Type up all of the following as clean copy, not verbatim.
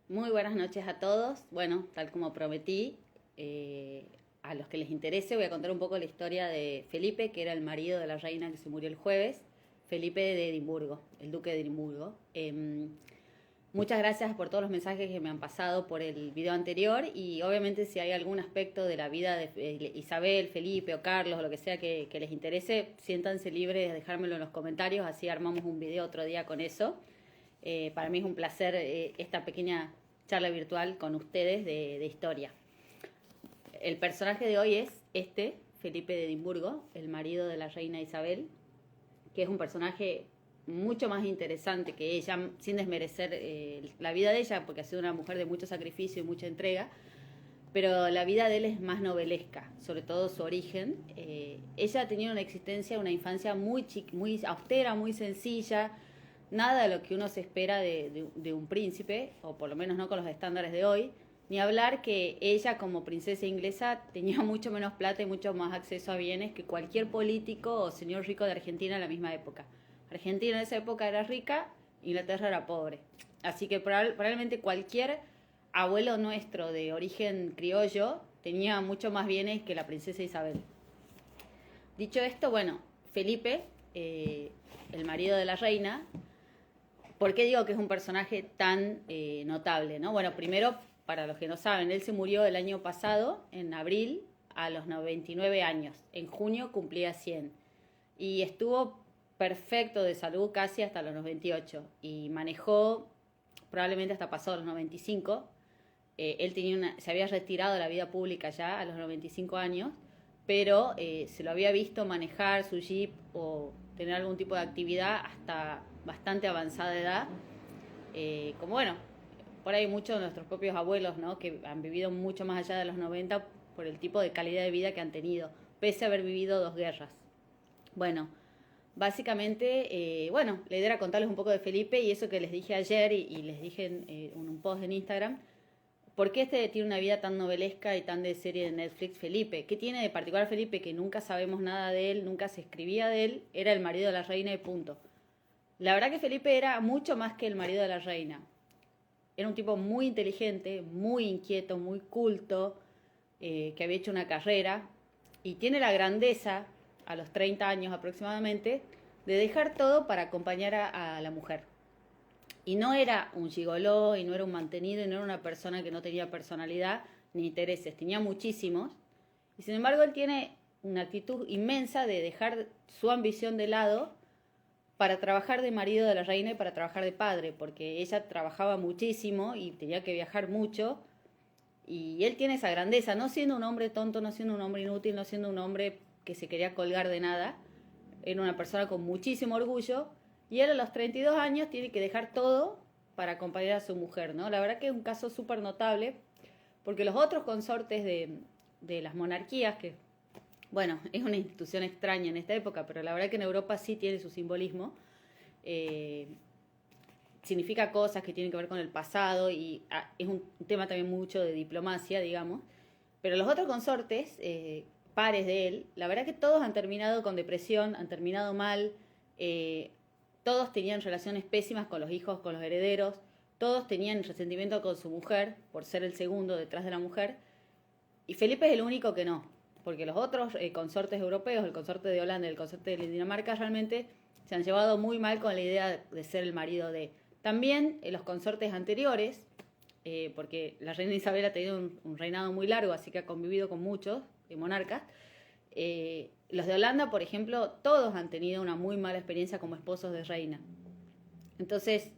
Muy buenas noches a todos. Bueno, tal como prometí, a los que les interese voy a contar un poco la historia de Felipe, que era el marido de la reina que se murió el jueves, Felipe de Edimburgo, el duque de Edimburgo. Muchas gracias por todos los mensajes que me han pasado por el video anterior y obviamente si hay algún aspecto de la vida de Isabel, Felipe o Carlos o lo que sea que les interese, siéntanse libres de dejármelo en los comentarios, así armamos un video otro día con eso. Para mí es un placer esta pequeña charla virtual con ustedes de historia. El personaje de hoy es Felipe de Edimburgo, el marido de la reina Isabel, que es un personaje mucho más interesante que ella, sin desmerecer la vida de ella, porque ha sido una mujer de mucho sacrificio y mucha entrega, pero la vida de él es más novelesca, sobre todo su origen. Ella tenía una existencia, una infancia muy austera, muy sencilla, nada de lo que uno se espera de un príncipe, o por lo menos no con los estándares de hoy, ni hablar que ella como princesa inglesa tenía mucho menos plata y mucho más acceso a bienes que cualquier político o señor rico de Argentina en la misma época. Argentina en esa época era rica, Inglaterra era pobre. Así que probablemente cualquier abuelo nuestro de origen criollo tenía mucho más bienes que la princesa Isabel. Dicho esto, bueno, Felipe, el marido de la reina, ¿por qué digo que es un personaje tan notable, no? Bueno, primero, para los que no saben, él se murió el año pasado, en abril, a los 99 años. En junio cumplía 100. Y estuvo perfecto de salud casi hasta los 98. Y manejó probablemente hasta pasó los 95. Él se había retirado de la vida pública ya a los 95 años, pero se lo había visto manejar su jeep o tener algún tipo de actividad hasta bastante avanzada edad. Como bueno, por ahí muchos de nuestros propios abuelos, ¿no? Que han vivido mucho más allá de los 90 por el tipo de calidad de vida que han tenido, pese a haber vivido 2 guerras. Bueno, básicamente, bueno, la idea era contarles un poco de Felipe y eso que les dije ayer y les dije en un post en Instagram. ¿Por qué tiene una vida tan novelesca y tan de serie de Netflix, Felipe? ¿Qué tiene de particular Felipe que nunca sabemos nada de él, nunca se escribía de él? Era el marido de la reina y punto. La verdad que Felipe era mucho más que el marido de la reina. Era un tipo muy inteligente, muy inquieto, muy culto, que había hecho una carrera y tiene la grandeza, a los 30 años aproximadamente, de dejar todo para acompañar a la mujer. Y no era un gigoló, y no era un mantenido, y no era una persona que no tenía personalidad ni intereses, tenía muchísimos. Y sin embargo él tiene una actitud inmensa de dejar su ambición de lado para trabajar de marido de la reina y para trabajar de padre, porque ella trabajaba muchísimo y tenía que viajar mucho. Y él tiene esa grandeza, no siendo un hombre tonto, no siendo un hombre inútil, no siendo un hombre que se quería colgar de nada. Era una persona con muchísimo orgullo y él a los 32 años tiene que dejar todo para acompañar a su mujer, ¿no? La verdad que es un caso súper notable porque los otros consortes de las monarquías, que bueno, es una institución extraña en esta época, pero la verdad que en Europa sí tiene su simbolismo, eh, significa cosas que tienen que ver con el pasado y es un tema también mucho de diplomacia, digamos, pero los otros consortes, pares de él, la verdad que todos han terminado con depresión, han terminado mal, eh, todos tenían relaciones pésimas con los hijos, con los herederos, todos tenían resentimiento con su mujer por ser el segundo detrás de la mujer, y Felipe es el único que no, porque los otros consortes europeos, el consorte de Holanda y el consorte de Dinamarca, realmente se han llevado muy mal con la idea de ser el marido de. También los consortes anteriores, porque la reina Isabel ha tenido un reinado muy largo, así que ha convivido con muchos monarcas. Los de Holanda, por ejemplo, todos han tenido una muy mala experiencia como esposos de reina. Entonces,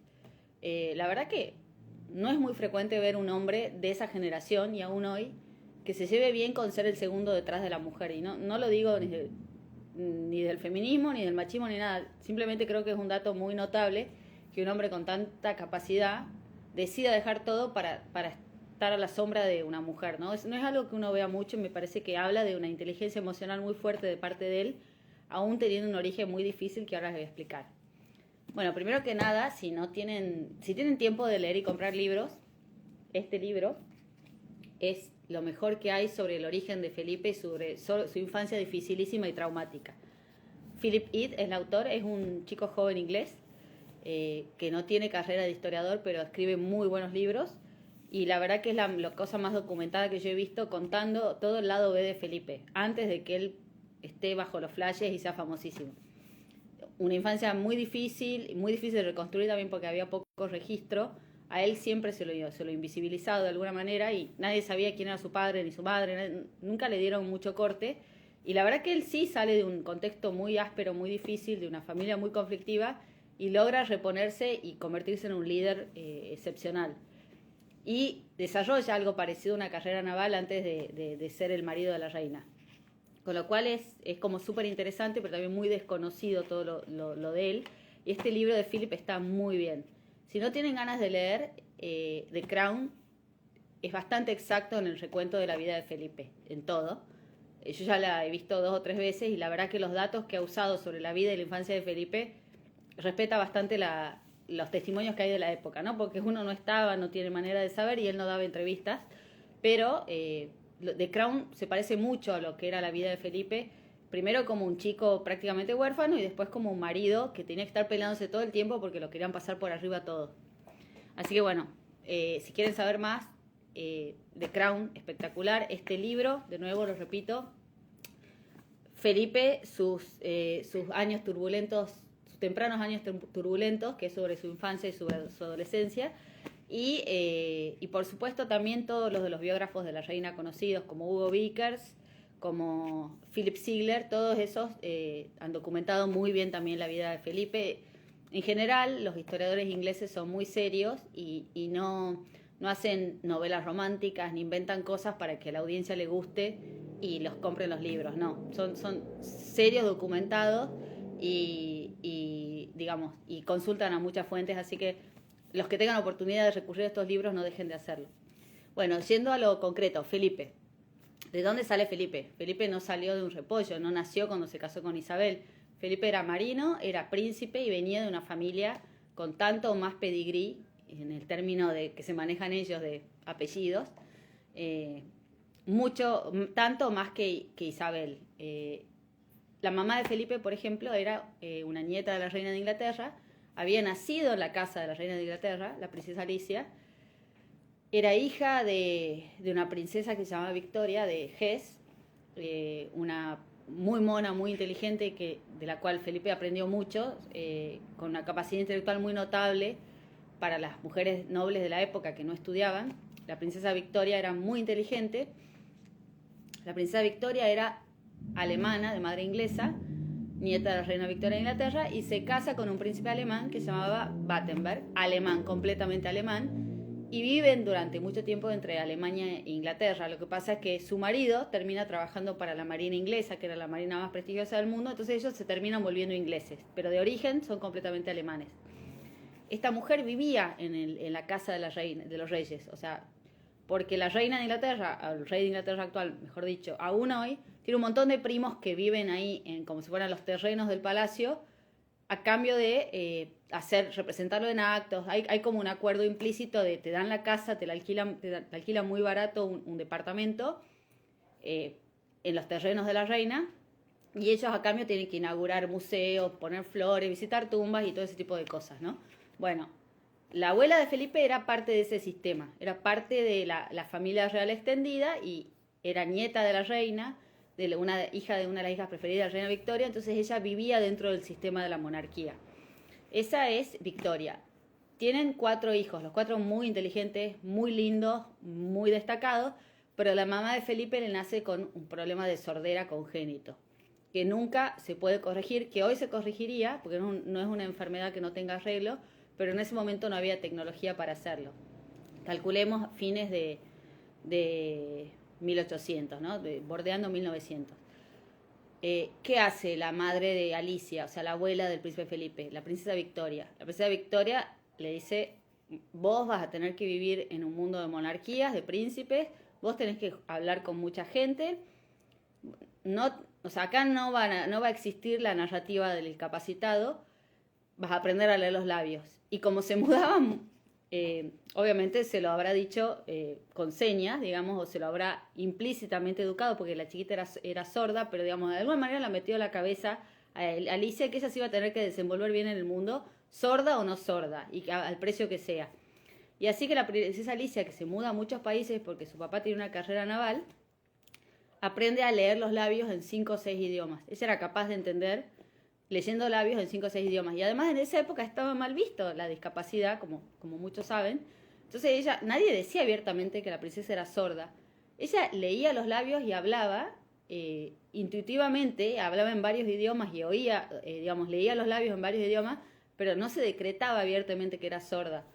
la verdad que no es muy frecuente ver un hombre de esa generación y aún hoy que se lleve bien con ser el segundo detrás de la mujer. Y no lo digo ni del feminismo, ni del machismo, ni nada. Simplemente creo que es un dato muy notable que un hombre con tanta capacidad decida dejar todo para estar a la sombra de una mujer, ¿no? No es algo que uno vea mucho y me parece que habla de una inteligencia emocional muy fuerte de parte de él, aún teniendo un origen muy difícil que ahora les voy a explicar. Bueno, primero que nada, si tienen tiempo de leer y comprar libros, este libro es lo mejor que hay sobre el origen de Felipe y sobre su infancia dificilísima y traumática. Philip Ed, el autor, es un chico joven inglés que no tiene carrera de historiador, pero escribe muy buenos libros. y la verdad que es la cosa más documentada que yo he visto contando todo el lado B de Felipe, antes de que él esté bajo los flashes y sea famosísimo. Una infancia muy difícil de reconstruir también porque había poco registro. A él siempre se lo invisibilizado de alguna manera y nadie sabía quién era su padre ni su madre, nunca le dieron mucho corte. Y la verdad que él sí sale de un contexto muy áspero, muy difícil, de una familia muy conflictiva y logra reponerse y convertirse en un líder excepcional. Y desarrolla algo parecido a una carrera naval antes de ser el marido de la reina. Con lo cual es como súper interesante, pero también muy desconocido todo lo de él. Y este libro de Philip está muy bien. Si no tienen ganas de leer, The Crown es bastante exacto en el recuento de la vida de Felipe, en todo. Yo ya la he visto 2 o 3 veces y la verdad que los datos que ha usado sobre la vida y la infancia de Felipe respeta bastante los testimonios que hay de la época, ¿no? Porque uno no estaba, no tiene manera de saber y él no daba entrevistas, pero The Crown se parece mucho a lo que era la vida de Felipe, primero como un chico prácticamente huérfano y después como un marido que tenía que estar peleándose todo el tiempo porque lo querían pasar por arriba todo. Así que bueno, si quieren saber más, The Crown, espectacular. Este libro, de nuevo lo repito, Felipe, sus años turbulentos, sus tempranos años turbulentos, que es sobre su infancia y su adolescencia, y por supuesto también todos los de los biógrafos de la reina conocidos, como Hugo Vickers, como Philip Ziegler, todos esos han documentado muy bien también la vida de Felipe. En general, los historiadores ingleses son muy serios y no hacen novelas románticas ni inventan cosas para que a la audiencia le guste y los compren los libros, no. Son serios, documentados y digamos, y consultan a muchas fuentes, así que los que tengan oportunidad de recurrir a estos libros no dejen de hacerlo. Bueno, yendo a lo concreto, Felipe. ¿De dónde sale Felipe? Felipe no salió de un repollo, no nació cuando se casó con Isabel. Felipe era marino, era príncipe y venía de una familia con tanto o más pedigrí, en el término de que se manejan ellos de apellidos, tanto más que Isabel. La mamá de Felipe, por ejemplo, era una nieta de la reina de Inglaterra, había nacido en la casa de la reina de Inglaterra, la princesa Alicia, era hija de una princesa que se llamaba Victoria, de Hesse, una muy mona, muy inteligente, de la cual Felipe aprendió mucho, con una capacidad intelectual muy notable para las mujeres nobles de la época que no estudiaban. La princesa Victoria era muy inteligente. La princesa Victoria era alemana, de madre inglesa, nieta de la reina Victoria de Inglaterra, y se casa con un príncipe alemán que se llamaba Battenberg, alemán, completamente alemán, y viven durante mucho tiempo entre Alemania e Inglaterra. Lo que pasa es que su marido termina trabajando para la marina inglesa, que era la marina más prestigiosa del mundo, entonces ellos se terminan volviendo ingleses, pero de origen son completamente alemanes. Esta mujer vivía en la casa de los reyes, o sea, porque la reina de Inglaterra, el rey de Inglaterra actual, mejor dicho, aún hoy, tiene un montón de primos que viven ahí como si fueran los terrenos del palacio, a cambio de representarlo en actos. Hay como un acuerdo implícito de te dan la casa, te la alquilan muy barato un departamento en los terrenos de la reina, y ellos a cambio tienen que inaugurar museos, poner flores, visitar tumbas y todo ese tipo de cosas, ¿no? Bueno, la abuela de Felipe era parte de ese sistema, era parte de la familia real extendida y era nieta de la reina, hija de una de las hijas preferidas de la reina Victoria, entonces ella vivía dentro del sistema de la monarquía. Esa es Victoria. Tienen 4 hijos, los 4 muy inteligentes, muy lindos, muy destacados, pero la mamá de Felipe le nace con un problema de sordera congénito, que nunca se puede corregir, que hoy se corregiría, porque no es una enfermedad que no tenga arreglo, pero en ese momento no había tecnología para hacerlo. Calculemos fines de 1800, ¿no? Bordeando 1900. ¿Qué hace la madre de Alicia, o sea, la abuela del príncipe Felipe, la princesa Victoria? La princesa Victoria le dice, vos vas a tener que vivir en un mundo de monarquías, de príncipes, vos tenés que hablar con mucha gente, o sea, acá no va a existir la narrativa del incapacitado, vas a aprender a leer los labios. Y como se mudaban, obviamente se lo habrá dicho con señas, digamos, o se lo habrá implícitamente educado, porque la chiquita era sorda, pero digamos, de alguna manera la metió a la cabeza a Alicia que ella se iba a tener que desenvolver bien en el mundo, sorda o no sorda, y al precio que sea. Y así que la princesa Alicia, que se muda a muchos países porque su papá tiene una carrera naval, aprende a leer los labios en 5 o 6 idiomas. Ella era capaz de entender leyendo labios en 5 o 6 idiomas. Y además en esa época estaba mal visto la discapacidad, como muchos saben. Entonces nadie decía abiertamente que la princesa era sorda. Ella leía los labios y hablaba intuitivamente, hablaba en varios idiomas y oía, leía los labios en varios idiomas, pero no se decretaba abiertamente que era sorda.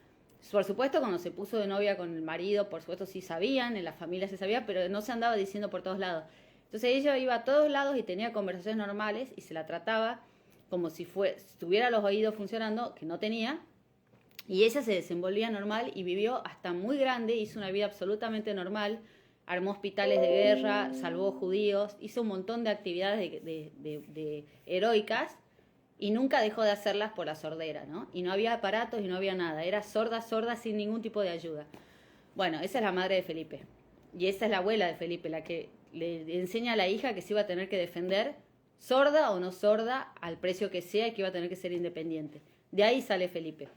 Por supuesto, cuando se puso de novia con el marido, por supuesto sí sabían, en la familia se sabía, pero no se andaba diciendo por todos lados. Entonces ella iba a todos lados y tenía conversaciones normales y se la trataba como si tuviera los oídos funcionando, que no tenía, y ella se desenvolvía normal y vivió hasta muy grande, hizo una vida absolutamente normal, armó hospitales de guerra, salvó judíos, hizo un montón de actividades de heroicas, y nunca dejó de hacerlas por la sordera, ¿no? Y no había aparatos y no había nada, era sorda, sorda, sin ningún tipo de ayuda. Bueno, esa es la madre de Felipe, y esa es la abuela de Felipe, la que le enseña a la hija que se iba a tener que defender, sorda o no sorda, al precio que sea, y que iba a tener que ser independiente. De ahí sale Felipe.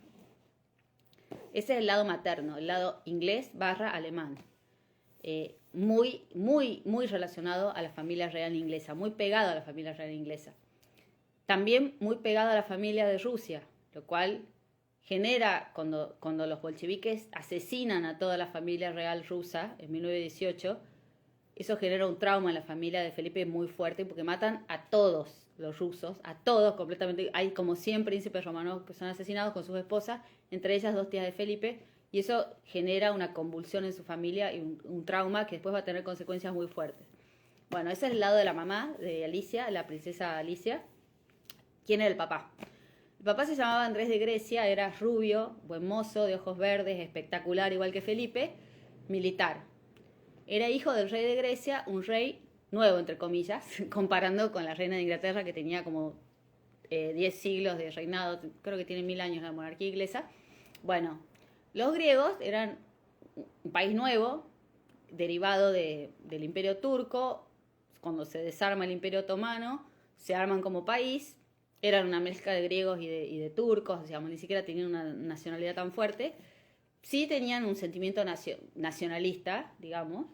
Ese es el lado materno, el lado inglés / alemán. Muy, muy, muy relacionado a la familia real inglesa, muy pegado a la familia real inglesa. También muy pegado a la familia de Rusia, lo cual genera, cuando los bolcheviques asesinan a toda la familia real rusa en 1918, eso genera un trauma en la familia de Felipe muy fuerte, porque matan a todos los rusos, a todos completamente. Hay como 100 príncipes romanos que son asesinados con sus esposas, entre ellas 2 tías de Felipe, y eso genera una convulsión en su familia y un trauma que después va a tener consecuencias muy fuertes. Bueno, ese es el lado de la mamá de Alicia, la princesa Alicia. ¿Quién era el papá? El papá se llamaba Andrés de Grecia, era rubio, buen mozo, de ojos verdes, espectacular, igual que Felipe, militar. Era hijo del rey de Grecia, un rey nuevo, entre comillas, comparando con la reina de Inglaterra, que tenía como 10 siglos de reinado, creo que tiene 1000 años la monarquía inglesa. Bueno, los griegos eran un país nuevo, derivado del imperio turco. Cuando se desarma el imperio otomano, se arman como país. Eran una mezcla de griegos y de turcos, digamos, ni siquiera tenían una nacionalidad tan fuerte. Sí tenían un sentimiento nacionalista, digamos,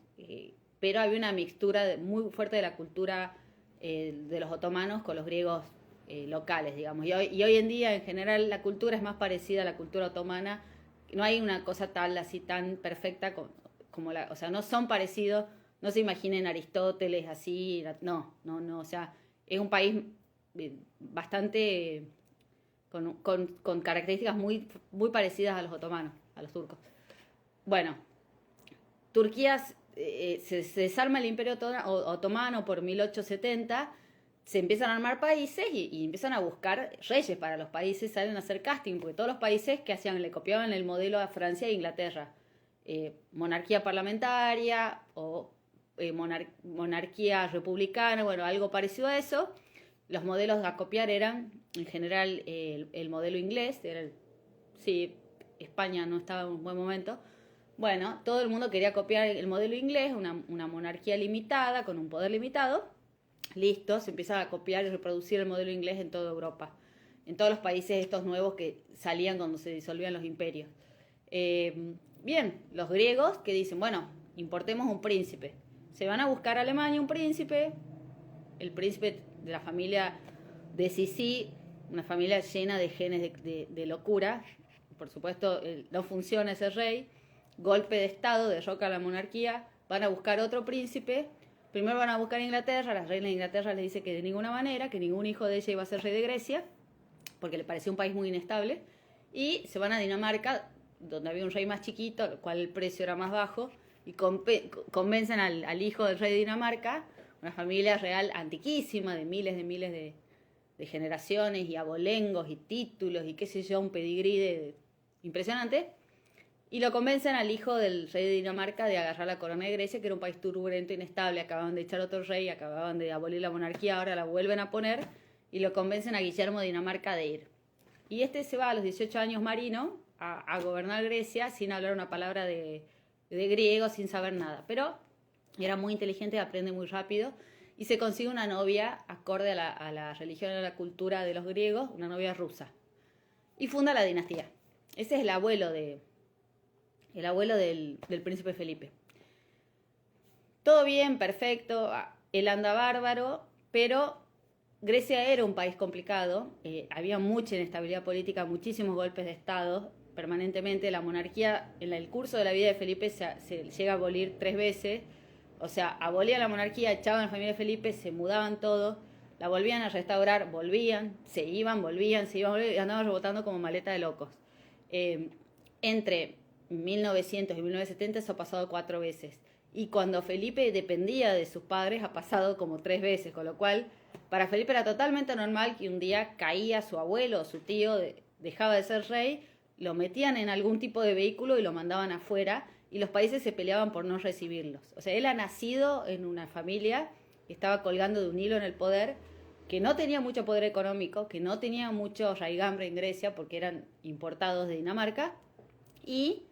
pero había una mixtura muy fuerte de la cultura de los otomanos con los griegos locales, digamos. Y hoy en día, en general, la cultura es más parecida a la cultura otomana. No hay una cosa tal, así tan perfecta como la... O sea, no son parecidos, no se imaginen Aristóteles así, no, o sea, es un país bastante con características muy, muy parecidas a los otomanos, a los turcos. Bueno, Turquía se desarma el imperio otomano por 1870, se empiezan a armar países y empiezan a buscar reyes para los países, salen a hacer casting, porque todos los países que hacían le copiaban el modelo a Francia e Inglaterra. Monarquía parlamentaria o monarquía republicana, bueno, algo parecido a eso. Los modelos a copiar eran, en general, el modelo inglés. Sí, España no estaba en un buen momento. Bueno, todo el mundo quería copiar el modelo inglés, una monarquía limitada, con un poder limitado. Listo, se empieza a copiar y reproducir el modelo inglés en toda Europa. En todos los países estos nuevos que salían cuando se disolvían los imperios. Bien, los griegos que dicen, bueno, importemos un príncipe. Se van a buscar a Alemania un príncipe, el príncipe de la familia de Sisi, una familia llena de genes de locura. Por supuesto, no funciona ese rey. Golpe de estado, derroca la monarquía. Van a buscar otro príncipe. Primero van a buscar a Inglaterra. La reina de Inglaterra les dice que de ninguna manera, que ningún hijo de ella iba a ser rey de Grecia, porque le parecía un país muy inestable. Y se van a Dinamarca, donde había un rey más chiquito, lo cual el precio era más bajo, y convencen al hijo del rey de Dinamarca, una familia real antiquísima, de miles de generaciones, y abolengos, y títulos, y qué sé yo, un pedigrí impresionante, y lo convencen al hijo del rey de Dinamarca de agarrar la corona de Grecia, que era un país turbulento, inestable, acababan de echar otro rey, acababan de abolir la monarquía, ahora la vuelven a poner, y lo convencen a Guillermo de Dinamarca de ir. Y este se va a los 18 años marino a gobernar Grecia sin hablar una palabra de griego, sin saber nada. Pero era muy inteligente, aprende muy rápido y se consigue una novia acorde a la religión y a la cultura de los griegos, una novia rusa. Y funda la dinastía. Ese es el abuelo de el abuelo del príncipe Felipe. Todo bien, perfecto, él anda bárbaro, pero Grecia era un país complicado, había mucha inestabilidad política, muchísimos golpes de Estado permanentemente. La monarquía, en el curso de la vida de Felipe, se llega a abolir 3 veces. O sea, abolían la monarquía, echaban a la familia de Felipe, se mudaban todos, la volvían a restaurar, volvían, se iban, volvían, y andaban rebotando como maleta de locos. Entre 1900 y 1970 eso ha pasado 4 veces. Y cuando Felipe dependía de sus padres ha pasado como 3 veces, con lo cual para Felipe era totalmente normal que un día caía su abuelo o su tío, dejaba de ser rey, lo metían en algún tipo de vehículo y lo mandaban afuera, y los países se peleaban por no recibirlos. O sea, él ha nacido en una familia que estaba colgando de un hilo en el poder, que no tenía mucho poder económico, que no tenía mucho raigambre en Grecia porque eran importados de Dinamarca, y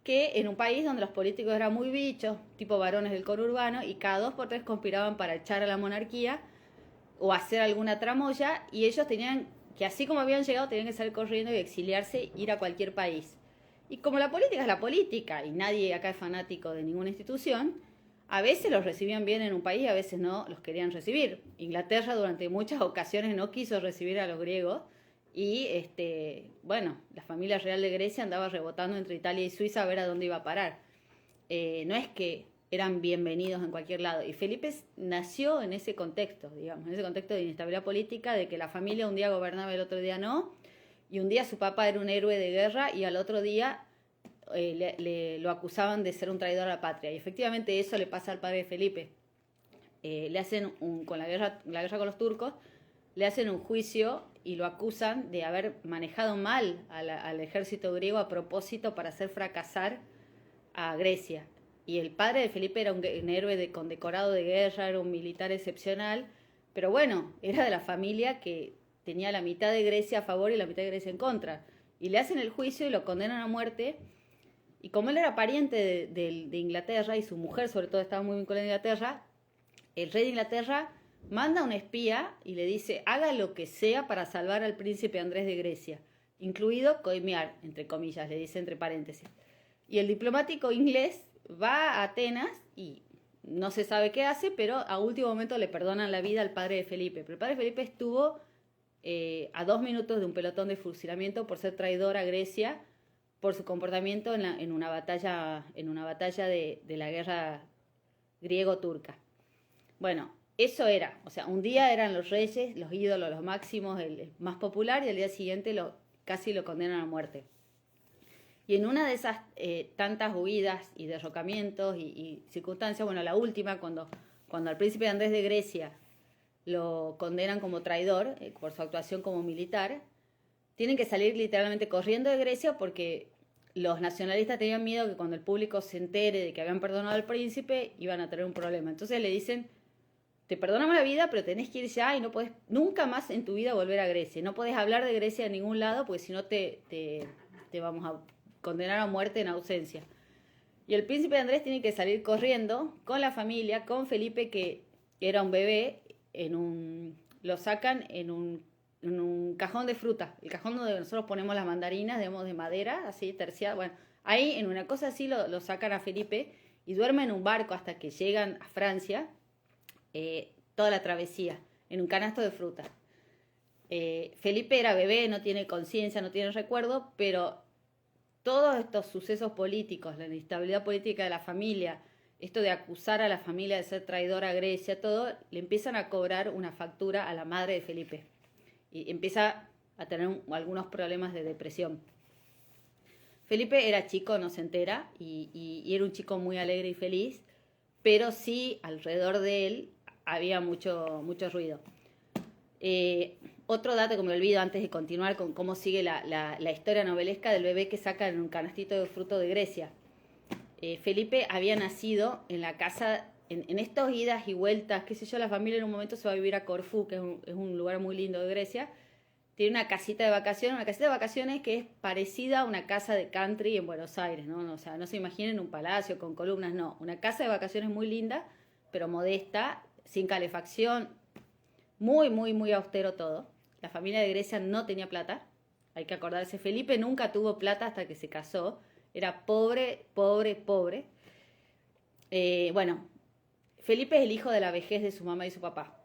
que en un país donde los políticos eran muy bichos, tipo varones del conurbano, y cada 2 por 3 conspiraban para echar a la monarquía o hacer alguna tramoya, y ellos tenían que, así como habían llegado, tenían que salir corriendo y exiliarse, ir a cualquier país. Y como la política es la política, y nadie acá es fanático de ninguna institución, a veces los recibían bien en un país y a veces no los querían recibir. Inglaterra durante muchas ocasiones no quiso recibir a los griegos, y bueno, la familia real de Grecia andaba rebotando entre Italia y Suiza a ver a dónde iba a parar. No es que eran bienvenidos en cualquier lado. Y Felipe nació en ese contexto, digamos, en ese contexto de inestabilidad política, de que la familia un día gobernaba y el otro día no, y un día su papá era un héroe de guerra y al otro día lo acusaban de ser un traidor a la patria. Y efectivamente eso le pasa al padre de Felipe. Le hacen con la guerra con los turcos, le hacen un juicio y lo acusan de haber manejado mal al ejército griego a propósito para hacer fracasar a Grecia. Y el padre de Felipe era un héroe condecorado de guerra, era un militar excepcional, pero bueno, era de la familia que tenía la mitad de Grecia a favor y la mitad de Grecia en contra. Y le hacen el juicio y lo condenan a muerte. Y como él era pariente de Inglaterra y su mujer sobre todo estaba muy vinculada a Inglaterra, el rey de Inglaterra manda a un espía y le dice: haga lo que sea para salvar al príncipe Andrés de Grecia, incluido coimear, entre comillas, le dice entre paréntesis. Y el diplomático inglés va a Atenas y no se sabe qué hace, pero a último momento le perdonan la vida al padre de Felipe. Pero el padre de Felipe estuvo a 2 minutos de un pelotón de fusilamiento por ser traidor a Grecia, por su comportamiento en una batalla de la guerra griego-turca. Bueno, eso era, o sea, un día eran los reyes, los ídolos, los máximos, el más popular, y al día siguiente casi lo condenan a muerte. Y en una de esas tantas huidas y derrocamientos y circunstancias, bueno, la última, cuando al príncipe Andrés de Grecia lo condenan como traidor por su actuación como militar, tienen que salir literalmente corriendo de Grecia porque los nacionalistas tenían miedo que cuando el público se entere de que habían perdonado al príncipe iban a tener un problema. Entonces le dicen: te perdonamos la vida, pero tenés que ir ya y no podés nunca más en tu vida volver a Grecia. No podés hablar de Grecia en ningún lado porque si no te vamos a condenar a muerte en ausencia. Y el príncipe Andrés tiene que salir corriendo con la familia, con Felipe, que era un bebé, lo sacan en un cajón de fruta, el cajón donde nosotros ponemos las mandarinas, digamos, de madera, así terciada. Bueno, ahí en una cosa así lo sacan a Felipe y duerme en un barco hasta que llegan a Francia, toda la travesía, en un canasto de fruta. Felipe era bebé, no tiene conciencia, no tiene recuerdo, pero todos estos sucesos políticos, la inestabilidad política de la familia, esto de acusar a la familia de ser traidora a Grecia, todo, le empiezan a cobrar una factura a la madre de Felipe. Y empieza a tener algunos problemas de depresión. Felipe era chico, no se entera, y era un chico muy alegre y feliz, pero sí, alrededor de él había mucho ruido. Otro dato que me olvido antes de continuar con cómo sigue la historia novelesca del bebé que saca en un canastito de fruto de Grecia. Felipe había nacido en la casa, en estos idas y vueltas, qué sé yo, la familia en un momento se va a vivir a Corfú, que es un lugar muy lindo de Grecia. Tiene una casita de vacaciones que es parecida a una casa de country en Buenos Aires, ¿no? O sea, no se imaginen un palacio con columnas, no. Una casa de vacaciones muy linda, pero modesta, sin calefacción, muy austero todo. La familia de Grecia no tenía plata, hay que acordarse. Felipe nunca tuvo plata hasta que se casó. Era pobre, pobre, pobre. Bueno, Felipe es el hijo de la vejez de su mamá y su papá.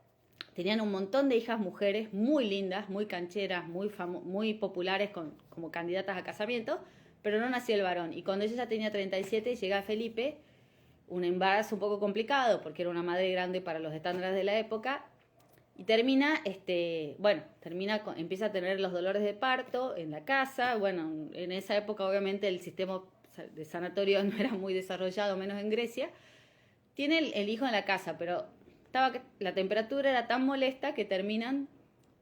Tenían un montón de hijas mujeres muy lindas, muy cancheras, muy populares como candidatas a casamiento, pero no nació el varón. Y cuando ella ya tenía 37, llega Felipe, un embarazo un poco complicado, porque era una madre grande para los estándares de la época, y empieza a tener los dolores de parto en la casa. Bueno, en esa época obviamente el sistema de sanatorio no era muy desarrollado, menos en Grecia. Tiene el hijo en la casa, pero la temperatura era tan molesta que terminan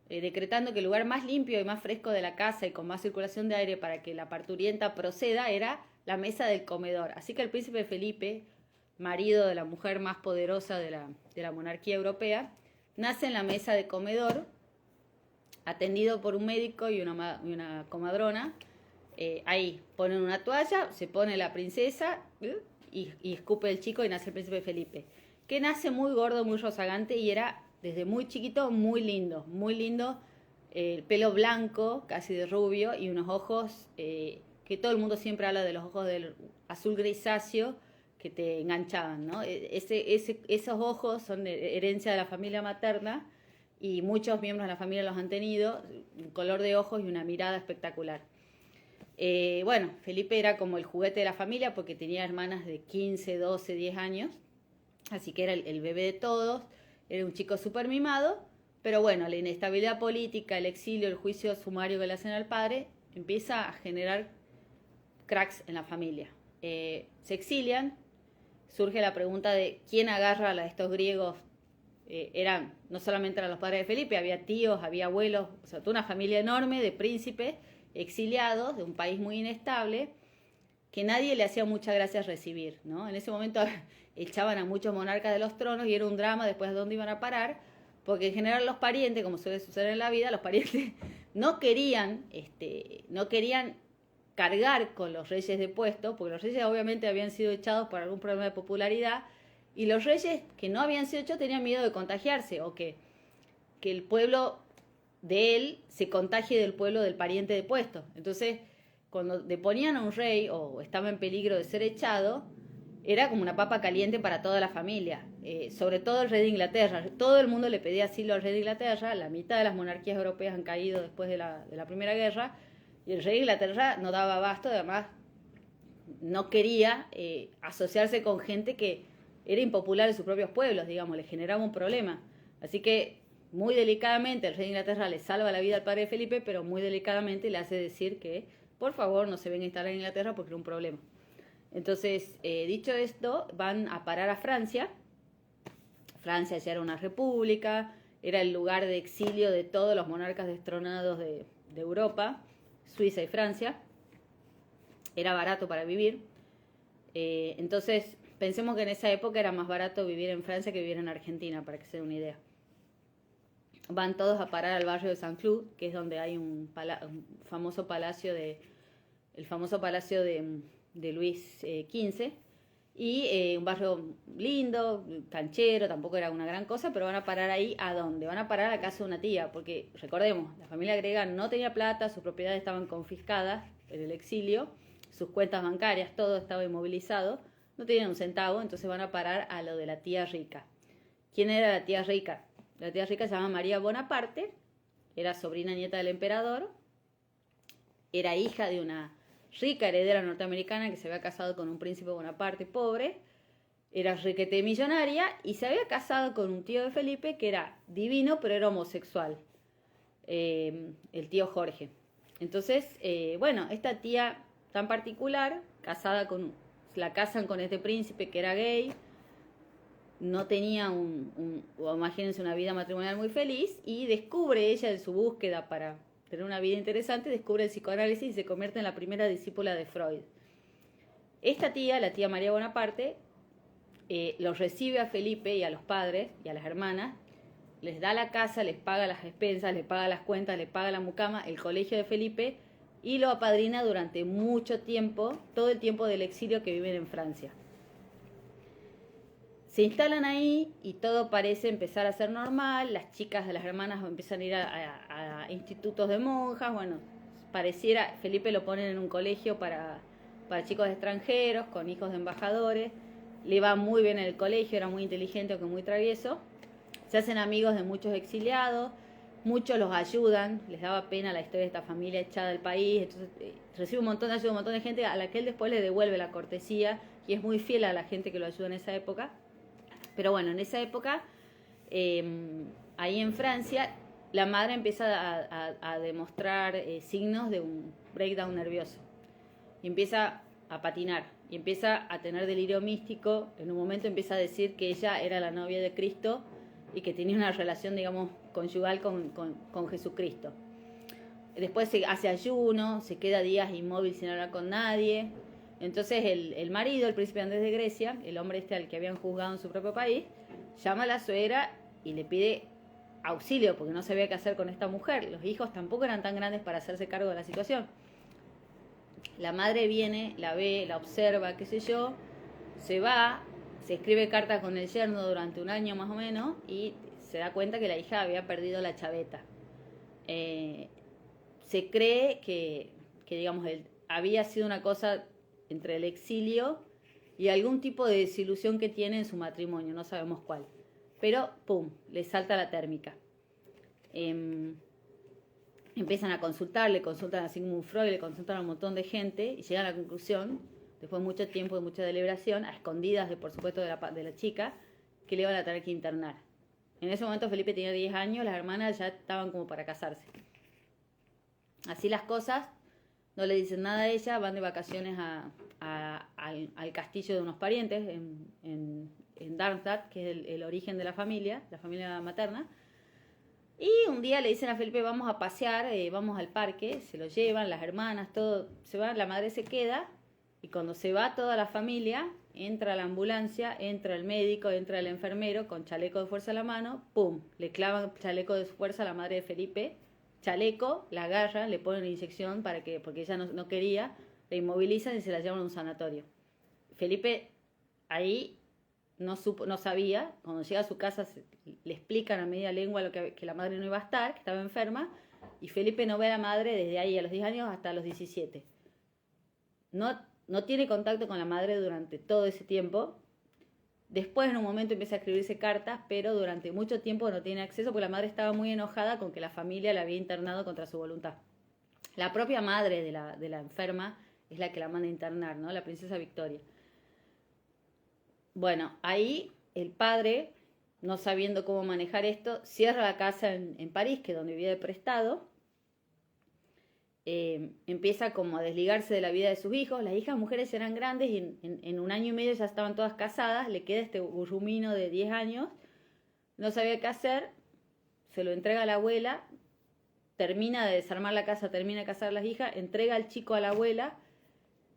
decretando que el lugar más limpio y más fresco de la casa y con más circulación de aire para que la parturienta proceda era la mesa del comedor. Así que el príncipe Felipe, marido de la mujer más poderosa de la monarquía europea, nace en la mesa de comedor, atendido por un médico y una comadrona. Ahí ponen una toalla, se pone la princesa y escupe el chico y nace el príncipe Felipe, que nace muy gordo, muy rozagante y era desde muy chiquito muy lindo, el pelo blanco, casi de rubio y unos ojos que todo el mundo siempre habla de los ojos del azul grisáceo que te enganchaban, ¿no? Esos ojos son herencia de la familia materna y muchos miembros de la familia los han tenido, un color de ojos y una mirada espectacular. Bueno, Felipe era como el juguete de la familia porque tenía hermanas de 15, 12, 10 años, así que era el bebé de todos, era un chico súper mimado, pero bueno, la inestabilidad política, el exilio, el juicio sumario que le hacen al padre, empieza a generar cracks en la familia. Se exilian, surge la pregunta de quién agarra a estos griegos. No solamente eran los padres de Felipe, había tíos, había abuelos, o sea, toda una familia enorme de príncipes exiliados de un país muy inestable que nadie le hacía mucha gracia recibir, ¿no? En ese momento echaban a muchos monarcas de los tronos y era un drama después de dónde iban a parar, porque en general los parientes, como suele suceder en la vida, los parientes no querían cargar con los reyes de puesto, porque los reyes obviamente habían sido echados por algún problema de popularidad, y los reyes que no habían sido echados tenían miedo de contagiarse, o que el pueblo de él se contagie del pueblo del pariente de puesto. Entonces, cuando deponían a un rey o estaba en peligro de ser echado, era como una papa caliente para toda la familia, sobre todo el rey de Inglaterra. Todo el mundo le pedía asilo al rey de Inglaterra, la mitad de las monarquías europeas han caído después de la Primera Guerra, y el rey de Inglaterra no daba abasto, además no quería asociarse con gente que era impopular en sus propios pueblos, digamos, le generaba un problema. Así que muy delicadamente el rey de Inglaterra le salva la vida al padre de Felipe, pero muy delicadamente le hace decir que por favor no se venga a instalar en Inglaterra porque era un problema. Entonces, dicho esto, van a parar a Francia. Francia ya era una república, era el lugar de exilio de todos los monarcas destronados de Europa, Suiza y Francia. Era barato para vivir. Entonces, pensemos que en esa época era más barato vivir en Francia que vivir en Argentina, para que se den una idea. Van todos a parar al barrio de Saint-Cloud, que es donde hay un famoso palacio de Luis XV, y un barrio lindo, canchero, tampoco era una gran cosa, pero van a parar ahí. ¿A dónde? Van a parar a la casa de una tía, porque recordemos, la familia griega no tenía plata, sus propiedades estaban confiscadas en el exilio, sus cuentas bancarias, todo estaba inmovilizado, no tenían un centavo, entonces van a parar a lo de la tía rica. ¿Quién era la tía rica? La tía rica se llama María Bonaparte, era sobrina nieta del emperador, era hija de una rica heredera norteamericana que se había casado con un príncipe Bonaparte pobre, era riquete millonaria y se había casado con un tío de Felipe que era divino pero era homosexual, el tío Jorge. Entonces, esta tía tan particular, la casan con este príncipe que era gay, no tenía imagínense, una vida matrimonial muy feliz, y descubre ella en su búsqueda para tener una vida interesante, descubre el psicoanálisis y se convierte en la primera discípula de Freud. Esta tía, la tía María Bonaparte, los recibe a Felipe y a los padres y a las hermanas, les da la casa, les paga las expensas, les paga las cuentas, les paga la mucama, el colegio de Felipe, y lo apadrina durante mucho tiempo, todo el tiempo del exilio que viven en Francia. Se instalan ahí y todo parece empezar a ser normal, las chicas de las hermanas empiezan a ir a institutos de monjas, bueno, Felipe lo ponen en un colegio para para chicos extranjeros, con hijos de embajadores. Le va muy bien en el colegio, era muy inteligente, aunque muy travieso. Se hacen amigos de muchos exiliados, muchos los ayudan, les daba pena la historia de esta familia echada del país, entonces recibe un montón de ayuda, un montón de gente a la que él después le devuelve la cortesía y es muy fiel a la gente que lo ayuda en esa época. Pero bueno, en esa época, ahí en Francia, la madre empieza a demostrar signos de un breakdown nervioso y empieza a patinar y empieza a tener delirio místico. En un momento empieza a decir que ella era la novia de Cristo y que tenía una relación, digamos, conyugal con Jesucristo. Después se hace ayuno, se queda días inmóvil sin hablar con nadie. Entonces el marido, el príncipe Andrés de Grecia, el hombre al que habían juzgado en su propio país, llama a la suegra y le pide auxilio porque no sabía qué hacer con esta mujer. Los hijos tampoco eran tan grandes para hacerse cargo de la situación. La madre viene, la ve, la observa, qué sé yo, se va, se escribe cartas con el yerno durante un año más o menos y se da cuenta que la hija había perdido la chaveta. Se cree que digamos, había sido una cosa entre el exilio y algún tipo de desilusión que tiene en su matrimonio, no sabemos cuál. Pero, ¡pum!, le salta la térmica. Empiezan a consultar, le consultan a Sigmund Freud, le consultan a un montón de gente y llegan a la conclusión, después de mucho tiempo, de mucha deliberación, a escondidas, por supuesto, de la chica, que le iban a tener que internar. En ese momento Felipe tenía 10 años, las hermanas ya estaban como para casarse. Así las cosas, no le dicen nada a ella, van de vacaciones al castillo de unos parientes en Darmstadt, que es el origen de la familia materna. Y un día le dicen a Felipe, vamos a pasear, vamos al parque, se lo llevan, las hermanas, todo, se van, la madre se queda, y cuando se va toda la familia, entra la ambulancia, entra el médico, entra el enfermero con chaleco de fuerza en la mano, ¡pum!, le clavan chaleco de fuerza a la madre de Felipe, chaleco, la agarran, le ponen una inyección porque ella no quería, la inmovilizan y se la llevan a un sanatorio. Felipe ahí no sabía, cuando llega a su casa le explican a media lengua que la madre no iba a estar, que estaba enferma, y Felipe no ve a la madre desde ahí a los 10 años hasta los 17. No tiene contacto con la madre durante todo ese tiempo. Después en un momento empieza a escribirse cartas, pero durante mucho tiempo no tiene acceso porque la madre estaba muy enojada con que la familia la había internado contra su voluntad. La propia madre de la enferma es la que la manda a internar, ¿no? La princesa Victoria. Bueno, ahí el padre, no sabiendo cómo manejar esto, cierra la casa en París, que es donde vivía de prestado. Empieza como a desligarse de la vida de sus hijos. Las hijas mujeres eran grandes y en un año y medio ya estaban todas casadas. Le queda este gurrumino de 10 años, no sabía qué hacer, se lo entrega a la abuela, termina de desarmar la casa, termina de casar a las hijas, entrega al chico a la abuela,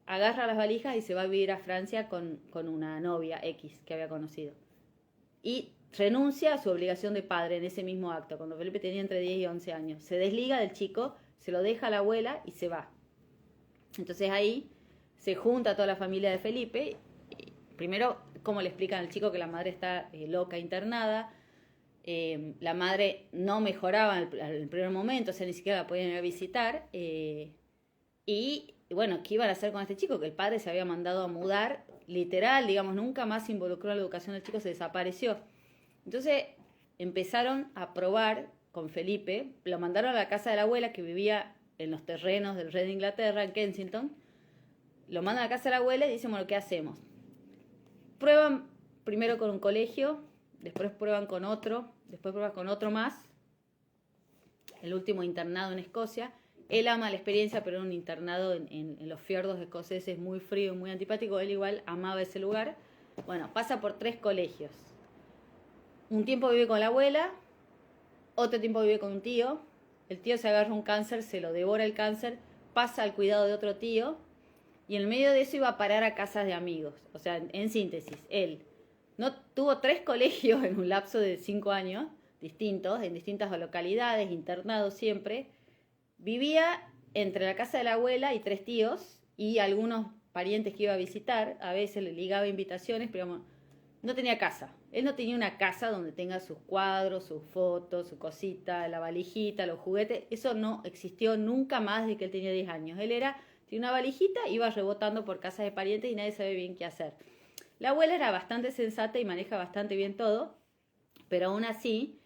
agarra las valijas y se va a vivir a Francia con una novia X que había conocido. Y renuncia a su obligación de padre en ese mismo acto, cuando Felipe tenía entre 10 y 11 años. Se desliga del chico, se lo deja a la abuela y se va. Entonces ahí se junta toda la familia de Felipe. Primero, cómo le explican al chico que la madre está loca, internada. La madre no mejoraba en el primer momento, o sea, ni siquiera la podían ir a visitar. Y bueno, ¿qué iban a hacer con este chico? Que el padre se había mandado a mudar, literal, digamos, nunca más se involucró en la educación del chico, se desapareció. Entonces empezaron a probar con Felipe, lo mandaron a la casa de la abuela que vivía en los terrenos del rey de Inglaterra, en Kensington. Lo mandan a la casa de la abuela y dicen, bueno, ¿qué hacemos? Prueban primero con un colegio, después prueban con otro, después prueban con otro más. El último internado en Escocia. Él ama la experiencia, pero era un internado en los fiordos escoceses muy frío, muy antipático. Él igual amaba ese lugar. Bueno, pasa por 3 colegios. Un tiempo vive con la abuela, otro tiempo vive con un tío. El tío se agarra un cáncer, se lo devora el cáncer, pasa al cuidado de otro tío. Y en medio de eso iba a parar a casas de amigos. O sea, en síntesis, él no tuvo 3 colegios en un lapso de 5 años distintos, en distintas localidades, internados siempre. Vivía entre la casa de la abuela y 3 tíos y algunos parientes que iba a visitar. A veces le ligaba invitaciones, pero no tenía casa. Él no tenía una casa donde tenga sus cuadros, sus fotos, su cosita, la valijita, los juguetes. Eso no existió nunca más desde que él tenía 10 años. Él era Tiene una valijita, iba rebotando por casas de parientes y nadie sabe bien qué hacer. La abuela era bastante sensata y maneja bastante bien todo, pero aún así,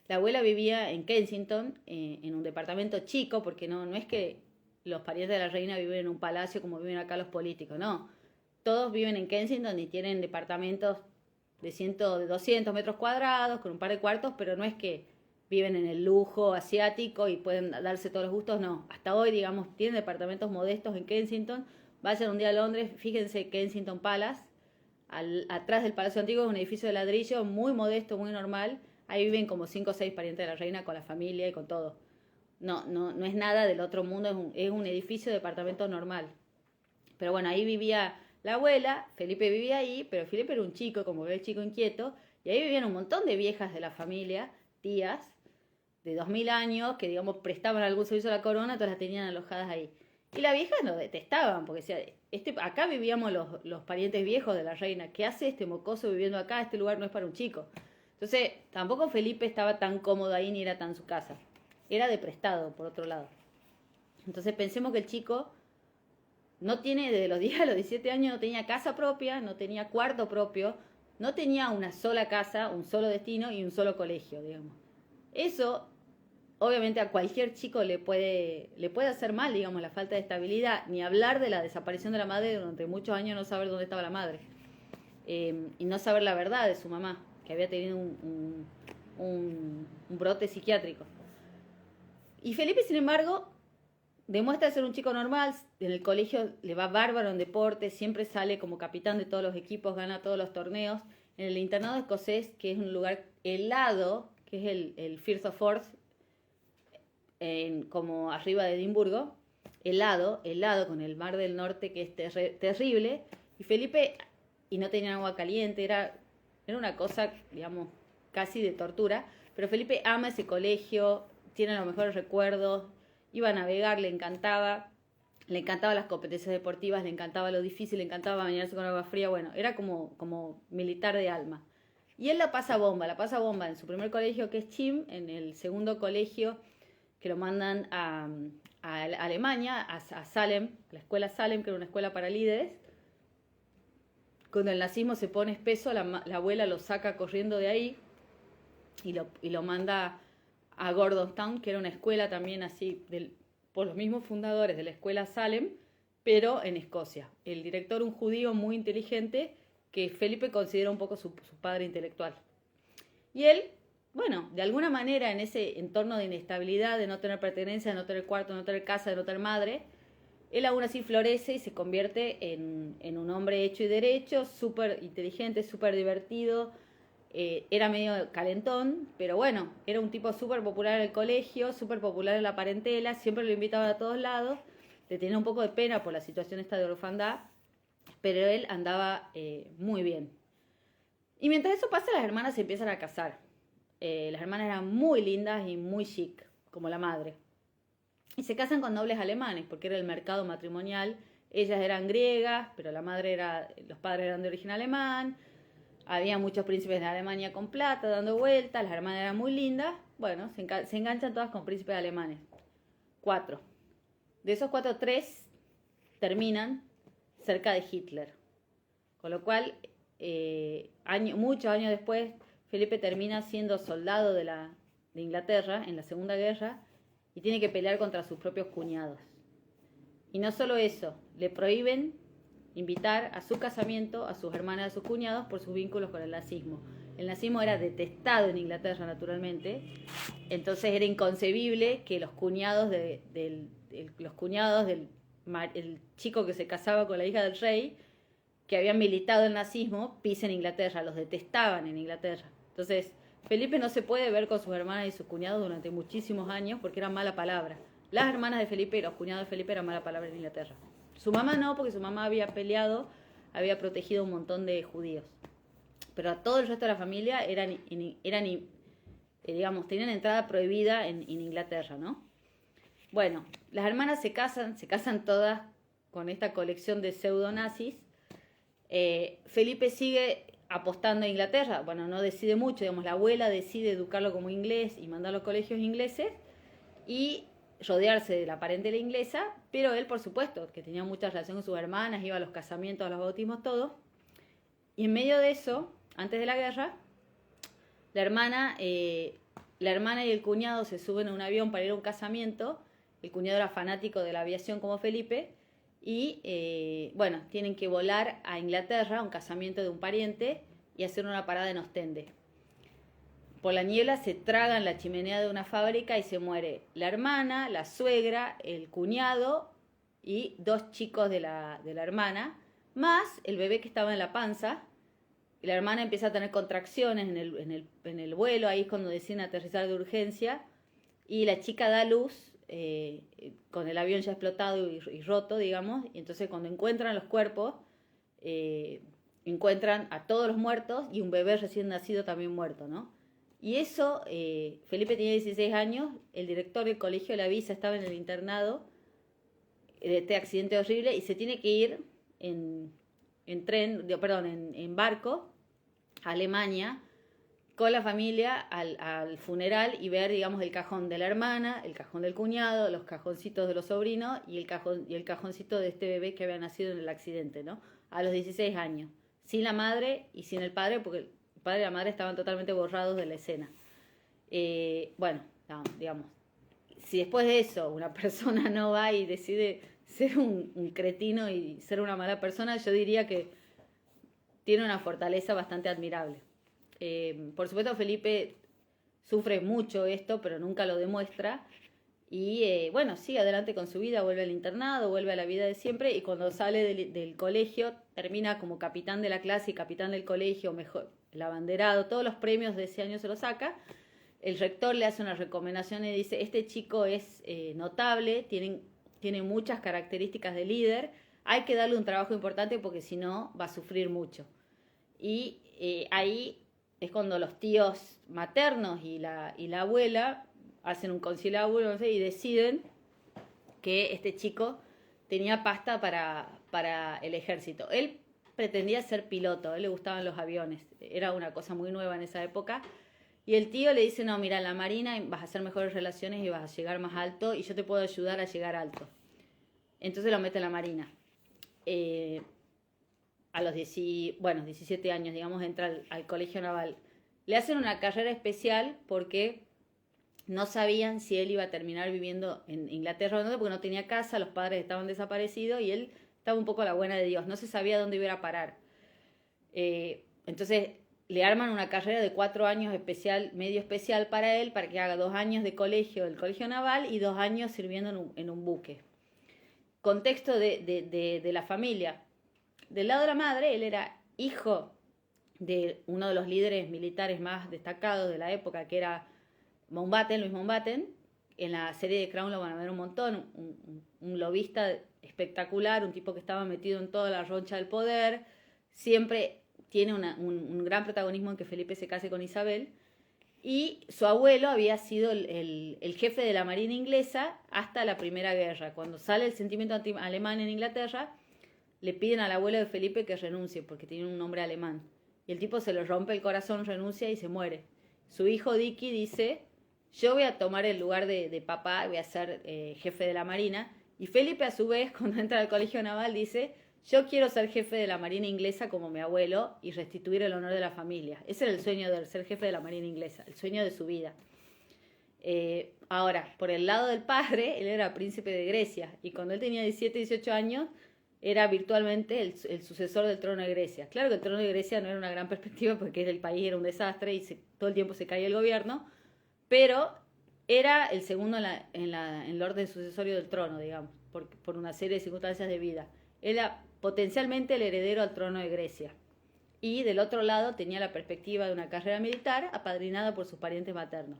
la abuela vivía en Kensington, en un departamento chico, porque no es que los parientes de la reina viven en un palacio como viven acá los políticos, no. Todos viven en Kensington y tienen departamentos de 200 metros cuadrados, con un par de cuartos, pero no es que viven en el lujo asiático y pueden darse todos los gustos, no. Hasta hoy, digamos, tienen departamentos modestos en Kensington. Vayan un día a Londres, fíjense Kensington Palace, atrás del Palacio Antiguo es un edificio de ladrillo muy modesto, muy normal. Ahí viven como 5 o 6 parientes de la reina con la familia y con todo. No es nada del otro mundo, es un edificio de departamento normal. Pero bueno, ahí vivía la abuela, Felipe vivía ahí, pero Felipe era un chico, como ve el chico inquieto, y ahí vivían un montón de viejas de la familia, tías, de 2000 años, que digamos prestaban algún servicio a la corona, todas las tenían alojadas ahí. Y las viejas lo detestaban, porque decían, acá vivíamos los parientes viejos de la reina, ¿qué hace este mocoso viviendo acá? Este lugar no es para un chico. Entonces, tampoco Felipe estaba tan cómodo ahí ni era tan su casa. Era de prestado, por otro lado. Entonces pensemos que el chico no tiene, desde los 10 a los 17 años, no tenía casa propia, no tenía cuarto propio, no tenía una sola casa, un solo destino y un solo colegio, digamos. Eso, obviamente, a cualquier chico le puede hacer mal, digamos, la falta de estabilidad, ni hablar de la desaparición de la madre durante muchos años, no saber dónde estaba la madre. Y no saber la verdad de su mamá, que había tenido un brote psiquiátrico. Y Felipe, sin embargo, demuestra ser un chico normal, en el colegio le va bárbaro en deporte, siempre sale como capitán de todos los equipos, gana todos los torneos. En el internado escocés, que es un lugar helado, que es el Firth of Forth, como arriba de Edimburgo, helado, con el mar del norte que es terrible, y Felipe, y no tenía agua caliente, era una cosa, digamos, casi de tortura, pero Felipe ama ese colegio, tiene los mejores recuerdos, iba a navegar, le encantaba las competencias deportivas, le encantaba lo difícil, le encantaba bañarse con agua fría, bueno, era como militar de alma. Y él la pasa bomba en su primer colegio, que es Chim, en el segundo colegio, que lo mandan a Alemania, a Salem, a la escuela Salem, que era una escuela para líderes. Cuando el nazismo se pone espeso, la abuela lo saca corriendo de ahí y lo manda a Gordonstown, que era una escuela también así, por los mismos fundadores de la escuela Salem, pero en Escocia. El director, un judío muy inteligente, que Felipe considera un poco su padre intelectual. Y él, bueno, de alguna manera en ese entorno de inestabilidad, de no tener pertenencia, de no tener cuarto, de no tener casa, de no tener madre, él aún así florece y se convierte en un hombre hecho y derecho, súper inteligente, súper divertido. Era medio calentón, pero bueno, era un tipo súper popular en el colegio, súper popular en la parentela, siempre lo invitaban a todos lados, le tenía un poco de pena por la situación esta de orfandad, pero él andaba muy bien. Y mientras eso pasa, las hermanas se empiezan a casar. Las hermanas eran muy lindas y muy chic, como la madre. Y se casan con nobles alemanes, porque era el mercado matrimonial. Ellas eran griegas, pero los padres eran de origen alemán. Había muchos príncipes de Alemania con plata dando vueltas, las hermanas eran muy lindas. Bueno, se enganchan todas con príncipes alemanes. 4. De esos 4, 3 terminan cerca de Hitler. Con lo cual, muchos años después, Felipe termina siendo soldado de Inglaterra en la Segunda Guerra y tiene que pelear contra sus propios cuñados. Y no solo eso, le prohíben invitar a su casamiento a sus hermanas y a sus cuñados por sus vínculos con el nazismo. El nazismo era detestado en Inglaterra, naturalmente, entonces era inconcebible que los cuñados del chico que se casaba con la hija del rey, que habían militado el nazismo, pisen Inglaterra, los detestaban en Inglaterra. Entonces, Felipe no se puede ver con sus hermanas y sus cuñados durante muchísimos años porque era mala palabra. Las hermanas de Felipe y los cuñados de Felipe eran mala palabra en Inglaterra. Su mamá no, porque su mamá había peleado, había protegido a un montón de judíos. Pero a todo el resto de la familia digamos, tenían entrada prohibida en Inglaterra, ¿no? Bueno, las hermanas se casan todas con esta colección de pseudonazis. Felipe sigue apostando a Inglaterra. Bueno, no decide mucho, digamos, la abuela decide educarlo como inglés y mandarlo a colegios ingleses. Y rodearse de la parentela inglesa, pero él, por supuesto, que tenía mucha relación con sus hermanas, iba a los casamientos, a los bautismos, todo. Y en medio de eso, antes de la guerra, la hermana y el cuñado se suben a un avión para ir a un casamiento. El cuñado era fanático de la aviación como Felipe. Y bueno, tienen que volar a Inglaterra a un casamiento de un pariente y hacer una parada en Ostende. Por la niebla se tragan la chimenea de una fábrica y se muere la hermana, la suegra, el cuñado y 2 chicos de la hermana, más el bebé que estaba en la panza. Y la hermana empieza a tener contracciones en el vuelo, ahí es cuando deciden aterrizar de urgencia, y la chica da luz con el avión ya explotado y roto, digamos, y entonces cuando encuentran los cuerpos, encuentran a todos los muertos y un bebé recién nacido también muerto, ¿no? Y eso, Felipe tenía 16 años, el director del colegio le avisa, estaba en el internado de este accidente horrible y se tiene que ir en barco a Alemania con la familia al funeral y ver, digamos, el cajón de la hermana, el cajón del cuñado, los cajoncitos de los sobrinos y el cajoncito de este bebé que había nacido en el accidente, ¿no? A los 16 años, sin la madre y sin el padre, porque el padre y la madre estaban totalmente borrados de la escena. Bueno, digamos, si después de eso una persona no va y decide ser un cretino y ser una mala persona, yo diría que tiene una fortaleza bastante admirable. Por supuesto, Felipe sufre mucho esto, pero nunca lo demuestra. Y bueno, sigue adelante con su vida, vuelve al internado, vuelve a la vida de siempre. Y cuando sale del colegio, termina como capitán de la clase y capitán del colegio, mejor, el abanderado, todos los premios de ese año se los saca. El rector le hace una recomendación y dice: este chico es notable, tiene muchas características de líder, hay que darle un trabajo importante porque si no va a sufrir mucho. Y ahí es cuando los tíos maternos y la abuela hacen un concilio, no sé, y deciden que este chico tenía pasta para el ejército. Él pretendía ser piloto, a él le gustaban los aviones, era una cosa muy nueva en esa época. Y el tío le dice: no, mira, en la marina vas a hacer mejores relaciones y vas a llegar más alto y yo te puedo ayudar a llegar alto. Entonces lo mete en la marina. A los 17 años, digamos, entra al colegio naval. Le hacen una carrera especial porque no sabían si él iba a terminar viviendo en Inglaterra o no, porque no tenía casa, los padres estaban desaparecidos y él estaba un poco a la buena de Dios, no se sabía dónde iba a parar. Entonces le arman una carrera de 4 años medio especial para él, para que haga 2 años de colegio, del colegio naval, y 2 años sirviendo en un buque. Contexto de la familia. Del lado de la madre, él era hijo de uno de los líderes militares más destacados de la época, que era Luis Mountbatten. En la serie de Crown lo van a ver un montón, un lobista espectacular, un tipo que estaba metido en toda la roncha del poder, siempre tiene un gran protagonismo en que Felipe se case con Isabel, y su abuelo había sido el jefe de la marina inglesa hasta la Primera Guerra. Cuando sale el sentimiento anti-alemán en Inglaterra, le piden al abuelo de Felipe que renuncie porque tiene un nombre alemán. Y el tipo se le rompe el corazón, renuncia y se muere. Su hijo Dicky dice: yo voy a tomar el lugar de papá, voy a ser jefe de la marina. Y Felipe, a su vez, cuando entra al colegio naval, dice: yo quiero ser jefe de la marina inglesa como mi abuelo y restituir el honor de la familia. Ese era el sueño de ser jefe de la marina inglesa, el sueño de su vida. Ahora, por el lado del padre, él era príncipe de Grecia y cuando él tenía 17, 18 años era virtualmente el sucesor del trono de Grecia. Claro que el trono de Grecia no era una gran perspectiva porque el país era un desastre y todo el tiempo se caía el gobierno, pero era el segundo en el orden sucesorio del trono, digamos, por una serie de circunstancias de vida. Era potencialmente el heredero al trono de Grecia. Y del otro lado tenía la perspectiva de una carrera militar apadrinada por sus parientes maternos.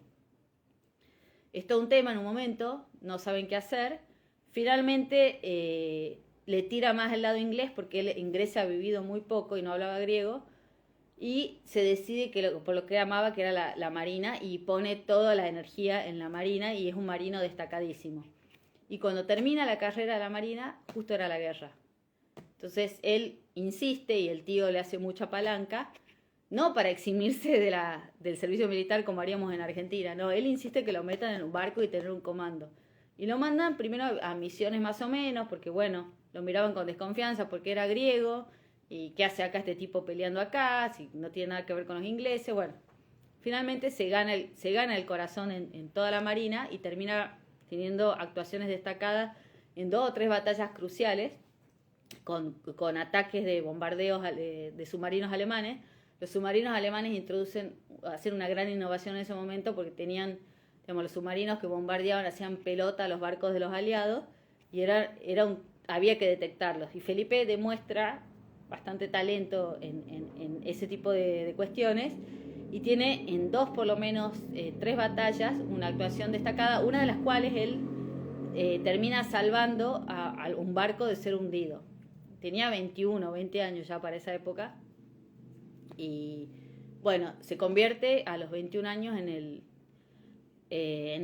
Es todo un tema en un momento, no saben qué hacer. Finalmente le tira más el lado inglés porque él en Grecia ha vivido muy poco y no hablaba griego, y se decide por lo que amaba, que era la marina, y pone toda la energía en la marina y es un marino destacadísimo. Y cuando termina la carrera de la marina, justo era la guerra. Entonces él insiste y el tío le hace mucha palanca, no para eximirse del servicio militar como haríamos en Argentina, no, él insiste que lo metan en un barco y tener un comando. Y lo mandan primero a misiones más o menos, porque bueno, lo miraban con desconfianza porque era griego, y qué hace acá este tipo peleando acá, si no tiene nada que ver con los ingleses, bueno. Finalmente se gana el corazón en toda la marina y termina teniendo actuaciones destacadas en 2 o 3 batallas cruciales, con ataques de bombardeos de submarinos alemanes. Los submarinos alemanes hacen una gran innovación en ese momento porque tenían, digamos, los submarinos que bombardeaban hacían pelota a los barcos de los aliados y había que detectarlos. Y Felipe demuestra bastante talento en ese tipo de cuestiones y tiene en 2 por lo menos 3 batallas una actuación destacada, una de las cuales él termina salvando a un barco de ser hundido. Tenía 21, 20 años ya para esa época. Y bueno, se convierte a los 21 años en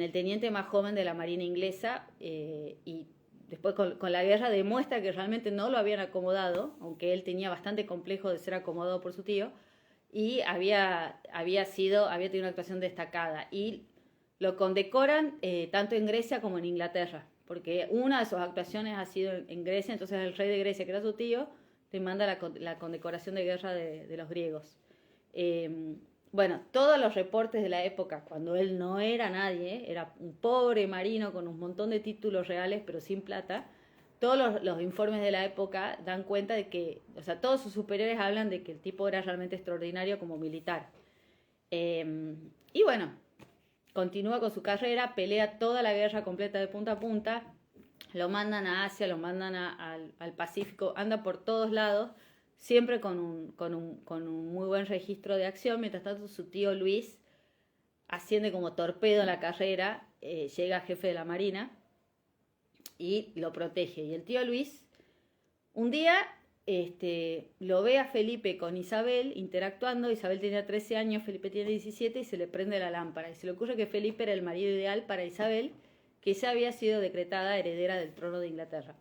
el teniente más joven de la Marina inglesa. Y después con la guerra demuestra que realmente no lo habían acomodado, aunque él tenía bastante complejo de ser acomodado por su tío. Y había tenido una actuación destacada. Y lo condecoran tanto en Grecia como en Inglaterra, porque una de sus actuaciones ha sido en Grecia, entonces el rey de Grecia, que era su tío, le manda la condecoración de guerra de los griegos. Bueno, todos los reportes de la época, cuando él no era nadie, era un pobre marino con un montón de títulos reales, pero sin plata, todos los informes de la época dan cuenta de que, o sea, todos sus superiores hablan de que el tipo era realmente extraordinario como militar. Y bueno, continúa con su carrera, pelea toda la guerra completa de punta a punta, lo mandan a Asia, lo mandan al Pacífico, anda por todos lados, siempre con un muy buen registro de acción. Mientras tanto, su tío Luis asciende como torpedo en la carrera, llega a jefe de la Marina y lo protege. Y el tío Luis, un día lo ve a Felipe con Isabel interactuando. Isabel tenía 13 años, Felipe tiene 17 y se le prende la lámpara. Y se le ocurre que Felipe era el marido ideal para Isabel, que ya había sido decretada heredera del trono de Inglaterra.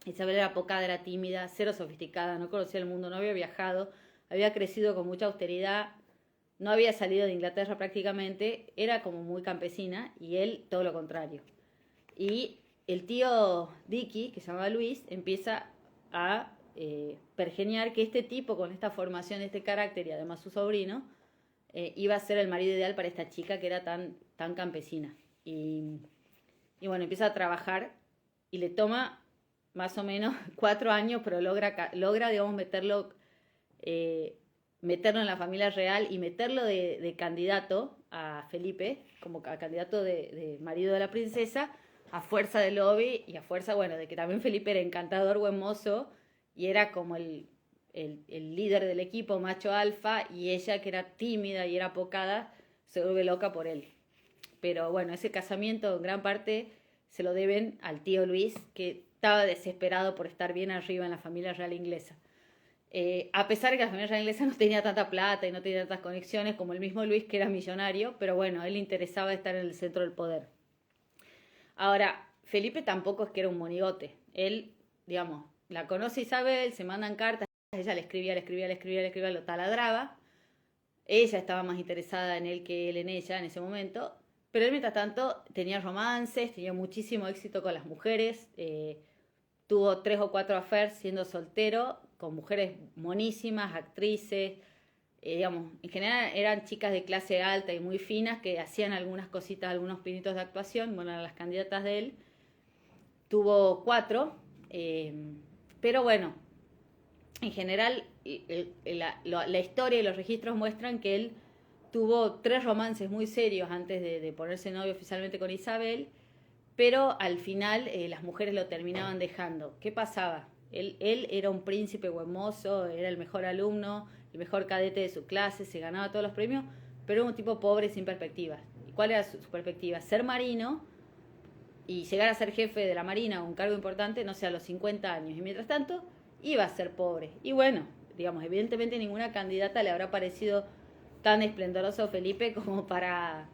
Isabel era apocada, era tímida, cero sofisticada, no conocía el mundo, no había viajado, había crecido con mucha austeridad, no había salido de Inglaterra prácticamente, era como muy campesina y él todo lo contrario. Y el tío Dicky, que se llamaba Luis, empieza a pergeniar que este tipo con esta formación, este carácter y además su sobrino, iba a ser el marido ideal para esta chica que era tan campesina. Y bueno, empieza a trabajar y le toma más o menos 4 años, pero logra digamos, meterlo en la familia real y meterlo de candidato a Felipe, como a candidato de marido de la princesa, a fuerza de lobby y a fuerza, bueno, de que también Felipe era encantador, buen mozo, y era como el líder del equipo, macho alfa, y ella, que era tímida y era apocada, se vuelve loca por él. Pero bueno, ese casamiento en gran parte se lo deben al tío Luis, que estaba desesperado por estar bien arriba en la familia real inglesa. A pesar de que la familia real inglesa no tenía tanta plata y no tenía tantas conexiones como el mismo Luis, que era millonario, pero bueno, a él le interesaba estar en el centro del poder. Ahora, Felipe tampoco es que era un monigote. Él, digamos, la conoce Isabel, se mandan cartas, ella le escribía, lo taladraba. Ella estaba más interesada en él que él en ella en ese momento. Pero él, mientras tanto, tenía romances, tenía muchísimo éxito con las mujeres. Tuvo 3 o 4 affairs siendo soltero, con mujeres monísimas, actrices. Digamos, en general eran chicas de clase alta y muy finas que hacían algunas cositas, algunos pinitos de actuación. Bueno, eran las candidatas de él. Tuvo 4, pero bueno, en general la historia y los registros muestran que él tuvo 3 romances muy serios antes de ponerse novio oficialmente con Isabel, pero al final las mujeres lo terminaban dejando. ¿Qué pasaba? Él era un príncipe buen mozo, era el mejor alumno, el mejor cadete de su clase, se ganaba todos los premios, pero era un tipo pobre sin perspectivas. ¿Y cuál era su perspectiva? Ser marino y llegar a ser jefe de la Marina, un cargo importante, no sé, a los 50 años. Y mientras tanto, iba a ser pobre. Y bueno, digamos, evidentemente ninguna candidata le habrá parecido tan esplendoroso Felipe como para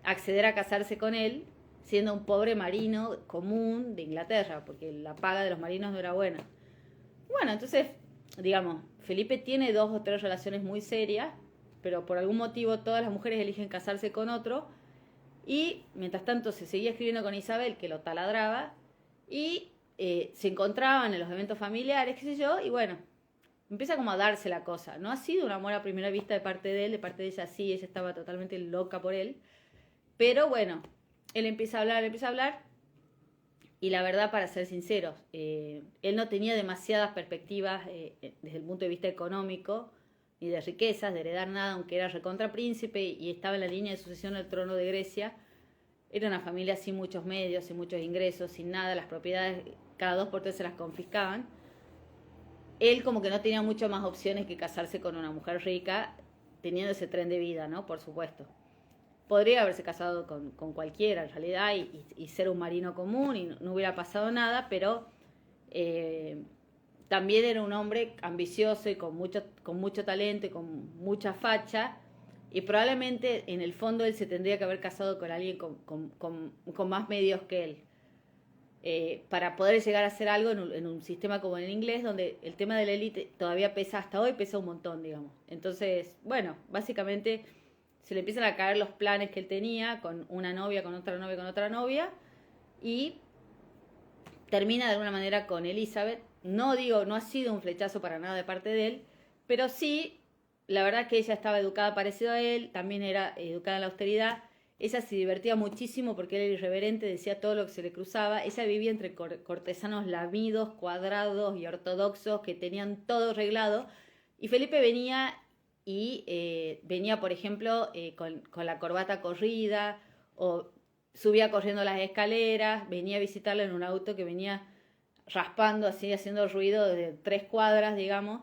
acceder a casarse con él, siendo un pobre marino común de Inglaterra, porque la paga de los marinos no era buena. Bueno, entonces, digamos, Felipe tiene 2 o 3 relaciones muy serias, pero por algún motivo todas las mujeres eligen casarse con otro, Y mientras tanto se seguía escribiendo con Isabel, que lo taladraba, y se encontraban en los eventos familiares, qué sé yo, y bueno, empieza como a darse la cosa. No ha sido un amor a primera vista de parte de él, de parte de ella sí, ella estaba totalmente loca por él. Pero bueno, él empieza a hablar, y la verdad, para ser sinceros, él no tenía demasiadas perspectivas desde el punto de vista económico, ni de riquezas, de heredar nada, aunque era recontra príncipe y estaba en la línea de sucesión al trono de Grecia. Era una familia sin muchos medios, sin muchos ingresos, sin nada, las propiedades cada 2 por 3 se las confiscaban. Él como que no tenía mucho más opciones que casarse con una mujer rica, teniendo ese tren de vida, ¿no? Por supuesto. Podría haberse casado con cualquiera en realidad y ser un marino común y no hubiera pasado nada, pero también era un hombre ambicioso y con mucho talento y con mucha facha, y probablemente en el fondo él se tendría que haber casado con alguien con más medios que él. Para poder llegar a hacer algo en un sistema como el inglés, donde el tema de la élite todavía pesa, hasta hoy pesa un montón, digamos. Entonces, bueno, básicamente se le empiezan a caer los planes que él tenía con una novia, con otra novia, con otra novia, y termina de alguna manera con Elizabeth. No digo, no ha sido un flechazo para nada de parte de él, pero sí, la verdad que ella estaba educada parecido a él, también era educada en la austeridad. Ella se divertía muchísimo porque él era irreverente, decía todo lo que se le cruzaba. Ella vivía entre cortesanos lamidos, cuadrados y ortodoxos que tenían todo arreglado. Y Felipe venía venía, por ejemplo, con la corbata corrida, o subía corriendo las escaleras, venía a visitarla en un auto que venía raspando así, haciendo ruido de 3 cuadras, digamos,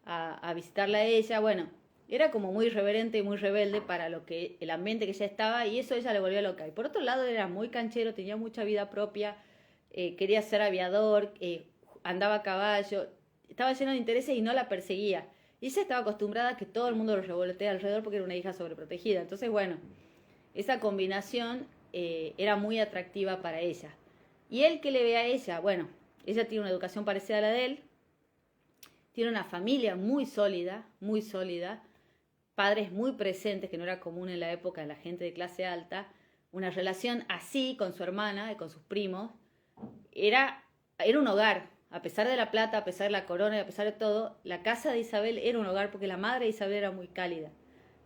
a visitarla a ella. Bueno, era como muy irreverente y muy rebelde para lo que el ambiente que ella estaba, y eso ella le volvió loca. Y por otro lado era muy canchero, tenía mucha vida propia, quería ser aviador, andaba a caballo, estaba lleno de intereses y no la perseguía. Y ella estaba acostumbrada a que todo el mundo lo revolotea alrededor porque era una hija sobreprotegida. Entonces, bueno, esa combinación era muy atractiva para ella. Y él, ¿qué le ve a ella? Bueno, ella tiene una educación parecida a la de él, tiene una familia muy sólida, padres muy presentes, que no era común en la época de la gente de clase alta, una relación así con su hermana y con sus primos. Era un hogar, a pesar de la plata, a pesar de la corona y a pesar de todo, la casa de Isabel era un hogar porque la madre de Isabel era muy cálida.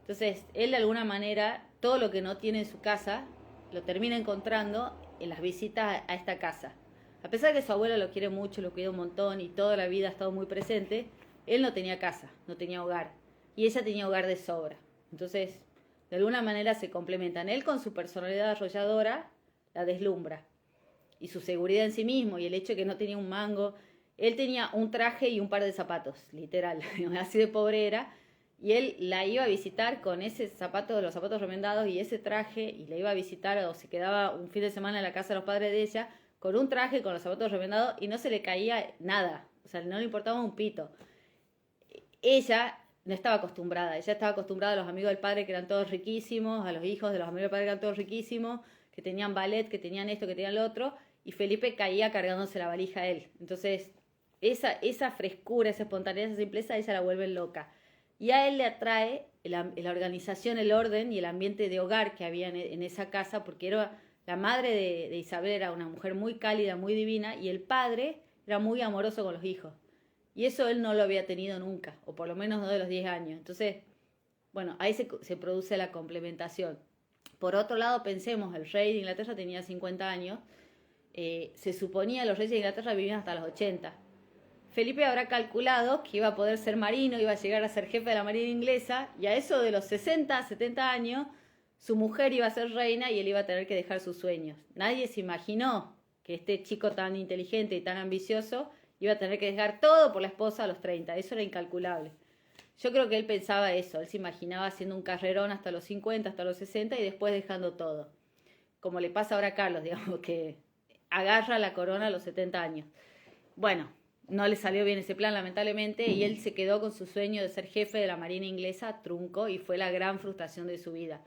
Entonces, él de alguna manera, todo lo que no tiene en su casa, lo termina encontrando en las visitas a esta casa. A pesar de que su abuelo lo quiere mucho, lo cuida un montón y toda la vida ha estado muy presente, él no tenía casa, no tenía hogar. Y ella tenía hogar de sobra. Entonces, de alguna manera se complementan. Él con su personalidad arrolladora la deslumbra. Y su seguridad en sí mismo y el hecho de que no tenía un mango. Él tenía un traje y un par de zapatos, literal. Así de pobre era. Y él la iba a visitar con ese zapato, los zapatos remendados y ese traje, y la iba a visitar o se quedaba un fin de semana en la casa de los padres de ella con un traje, con los zapatos remendados, y no se le caía nada. O sea, no le importaba un pito. Ella no estaba acostumbrada. Ella estaba acostumbrada a los amigos del padre que eran todos riquísimos, a los hijos de los amigos del padre que eran todos riquísimos, que tenían ballet, que tenían esto, que tenían lo otro, y Felipe caía cargándose la valija a él. Entonces, esa frescura, esa espontaneidad, esa simpleza, ella la vuelve loca. Y a él le atrae la organización, el orden y el ambiente de hogar que había en esa casa, porque era la madre de Isabel era una mujer muy cálida, muy divina, y el padre era muy amoroso con los hijos. Y eso él no lo había tenido nunca, o por lo menos no de los 10 años. Entonces, bueno, ahí se produce la complementación. Por otro lado, pensemos, el rey de Inglaterra tenía 50 años, se suponía que los reyes de Inglaterra vivían hasta los 80. Felipe habrá calculado que iba a poder ser marino, iba a llegar a ser jefe de la marina inglesa, y a eso de los 60, 70 años, su mujer iba a ser reina y él iba a tener que dejar sus sueños. Nadie se imaginó que este chico tan inteligente y tan ambicioso iba a tener que dejar todo por la esposa a los 30. Eso era incalculable. Yo creo que él pensaba eso, él se imaginaba haciendo un carrerón hasta los 50, hasta los 60 y después dejando todo. Como le pasa ahora a Carlos, digamos, que agarra la corona a los 70 años. Bueno, no le salió bien ese plan, lamentablemente, y él se quedó con su sueño de ser jefe de la Marina inglesa, trunco, y fue la gran frustración de su vida.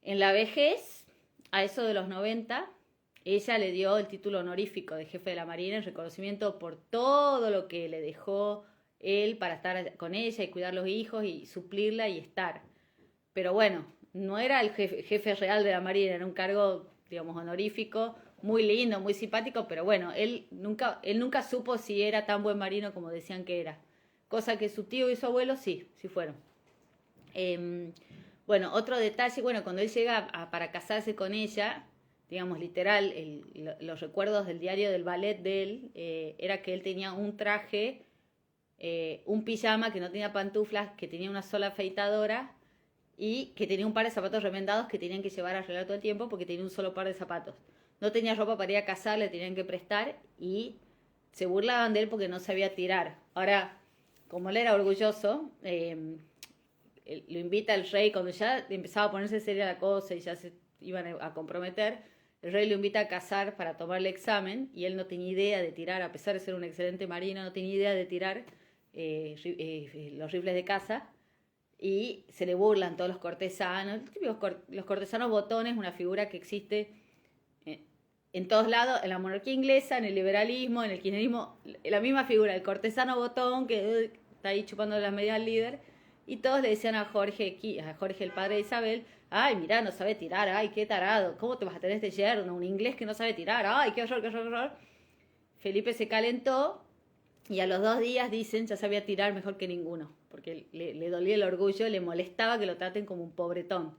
En la vejez, a eso de los 90, ella le dio el título honorífico de jefe de la Marina en reconocimiento por todo lo que le dejó él para estar con ella y cuidar los hijos y suplirla y estar. Pero bueno, no era el jefe real de la Marina, era un cargo, digamos, honorífico, muy lindo, muy simpático, pero bueno, él nunca supo si era tan buen marino como decían que era. Cosa que su tío y su abuelo sí fueron. Eh, bueno, otro detalle, bueno, cuando él llega para casarse con ella, digamos, literal, los recuerdos del diario del ballet de él, era que él tenía un traje, un pijama que no tenía pantuflas, que tenía una sola afeitadora y que tenía un par de zapatos remendados que tenían que llevar a arreglar todo el tiempo porque tenía un solo par de zapatos. No tenía ropa para ir a cazar, le tenían que prestar y se burlaban de él porque no sabía tirar. Ahora, como él era orgulloso, lo invita el rey, cuando ya empezaba a ponerse seria la cosa y ya se iban a comprometer, el rey lo invita a cazar para tomar el examen y él no tenía idea de tirar, a pesar de ser un excelente marino, no tenía idea de tirar los rifles de caza y se le burlan todos los cortesanos, los cortesanos botones, una figura que existe en todos lados, en la monarquía inglesa, en el liberalismo, en el kirchnerismo, la misma figura, el cortesano botón que está ahí chupando las medias al líder, y todos le decían a Jorge el padre de Isabel, ay, mirá, no sabe tirar, ay, qué tarado, ¿cómo te vas a tener este yerno? Un inglés que no sabe tirar, ay, qué horror, qué horror, qué horror. Felipe se calentó y a los 2 días dicen ya sabía tirar mejor que ninguno, porque le dolía el orgullo, le molestaba que lo traten como un pobretón.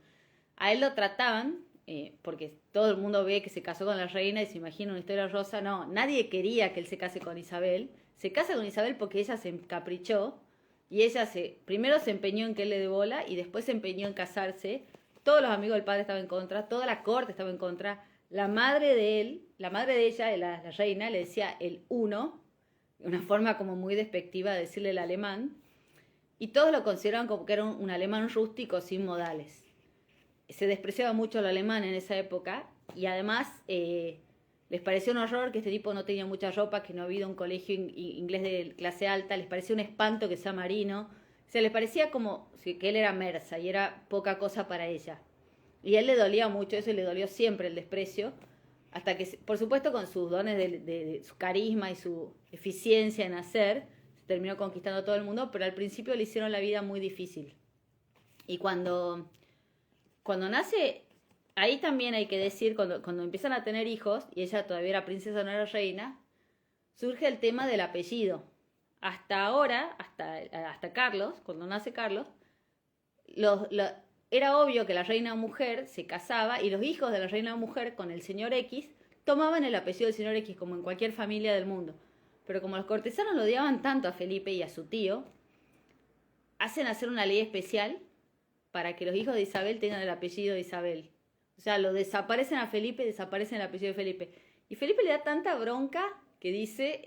A él lo trataban, porque todo el mundo ve que se casó con la reina y se imagina una historia rosa. No, nadie quería que él se case con Isabel. Se casa con Isabel porque ella se encaprichó y ella primero se empeñó en que él le dé bola y después se empeñó en casarse. Todos los amigos del padre estaban en contra, toda la corte estaba en contra. La madre de él, la madre de ella, la reina, le decía el uno, una forma como muy despectiva de decirle el alemán, y todos lo consideraban como que era un alemán rústico sin modales. Se despreciaba mucho el alemán en esa época y además les pareció un horror que este tipo no tenía mucha ropa, que no había ido a un colegio inglés de clase alta, les parecía un espanto que sea marino, o sea, les parecía como que él era mersa y era poca cosa para ella. Y a él le dolía mucho eso y le dolió siempre el desprecio, hasta que, por supuesto, con sus dones de su carisma y su eficiencia en hacer, se terminó conquistando a todo el mundo, pero al principio le hicieron la vida muy difícil. Y cuando nace, ahí también hay que decir, cuando empiezan a tener hijos, y ella todavía era princesa, no era reina, surge el tema del apellido. Hasta ahora, hasta Carlos, cuando nace Carlos, era obvio que la reina mujer se casaba y los hijos de la reina mujer con el señor X tomaban el apellido del señor X, como en cualquier familia del mundo. Pero como los cortesanos lo odiaban tanto a Felipe y a su tío, hacen hacer una ley especial para que los hijos de Isabel tengan el apellido de Isabel. O sea, lo desaparecen a Felipe, desaparecen el apellido de Felipe. Y Felipe le da tanta bronca que dice,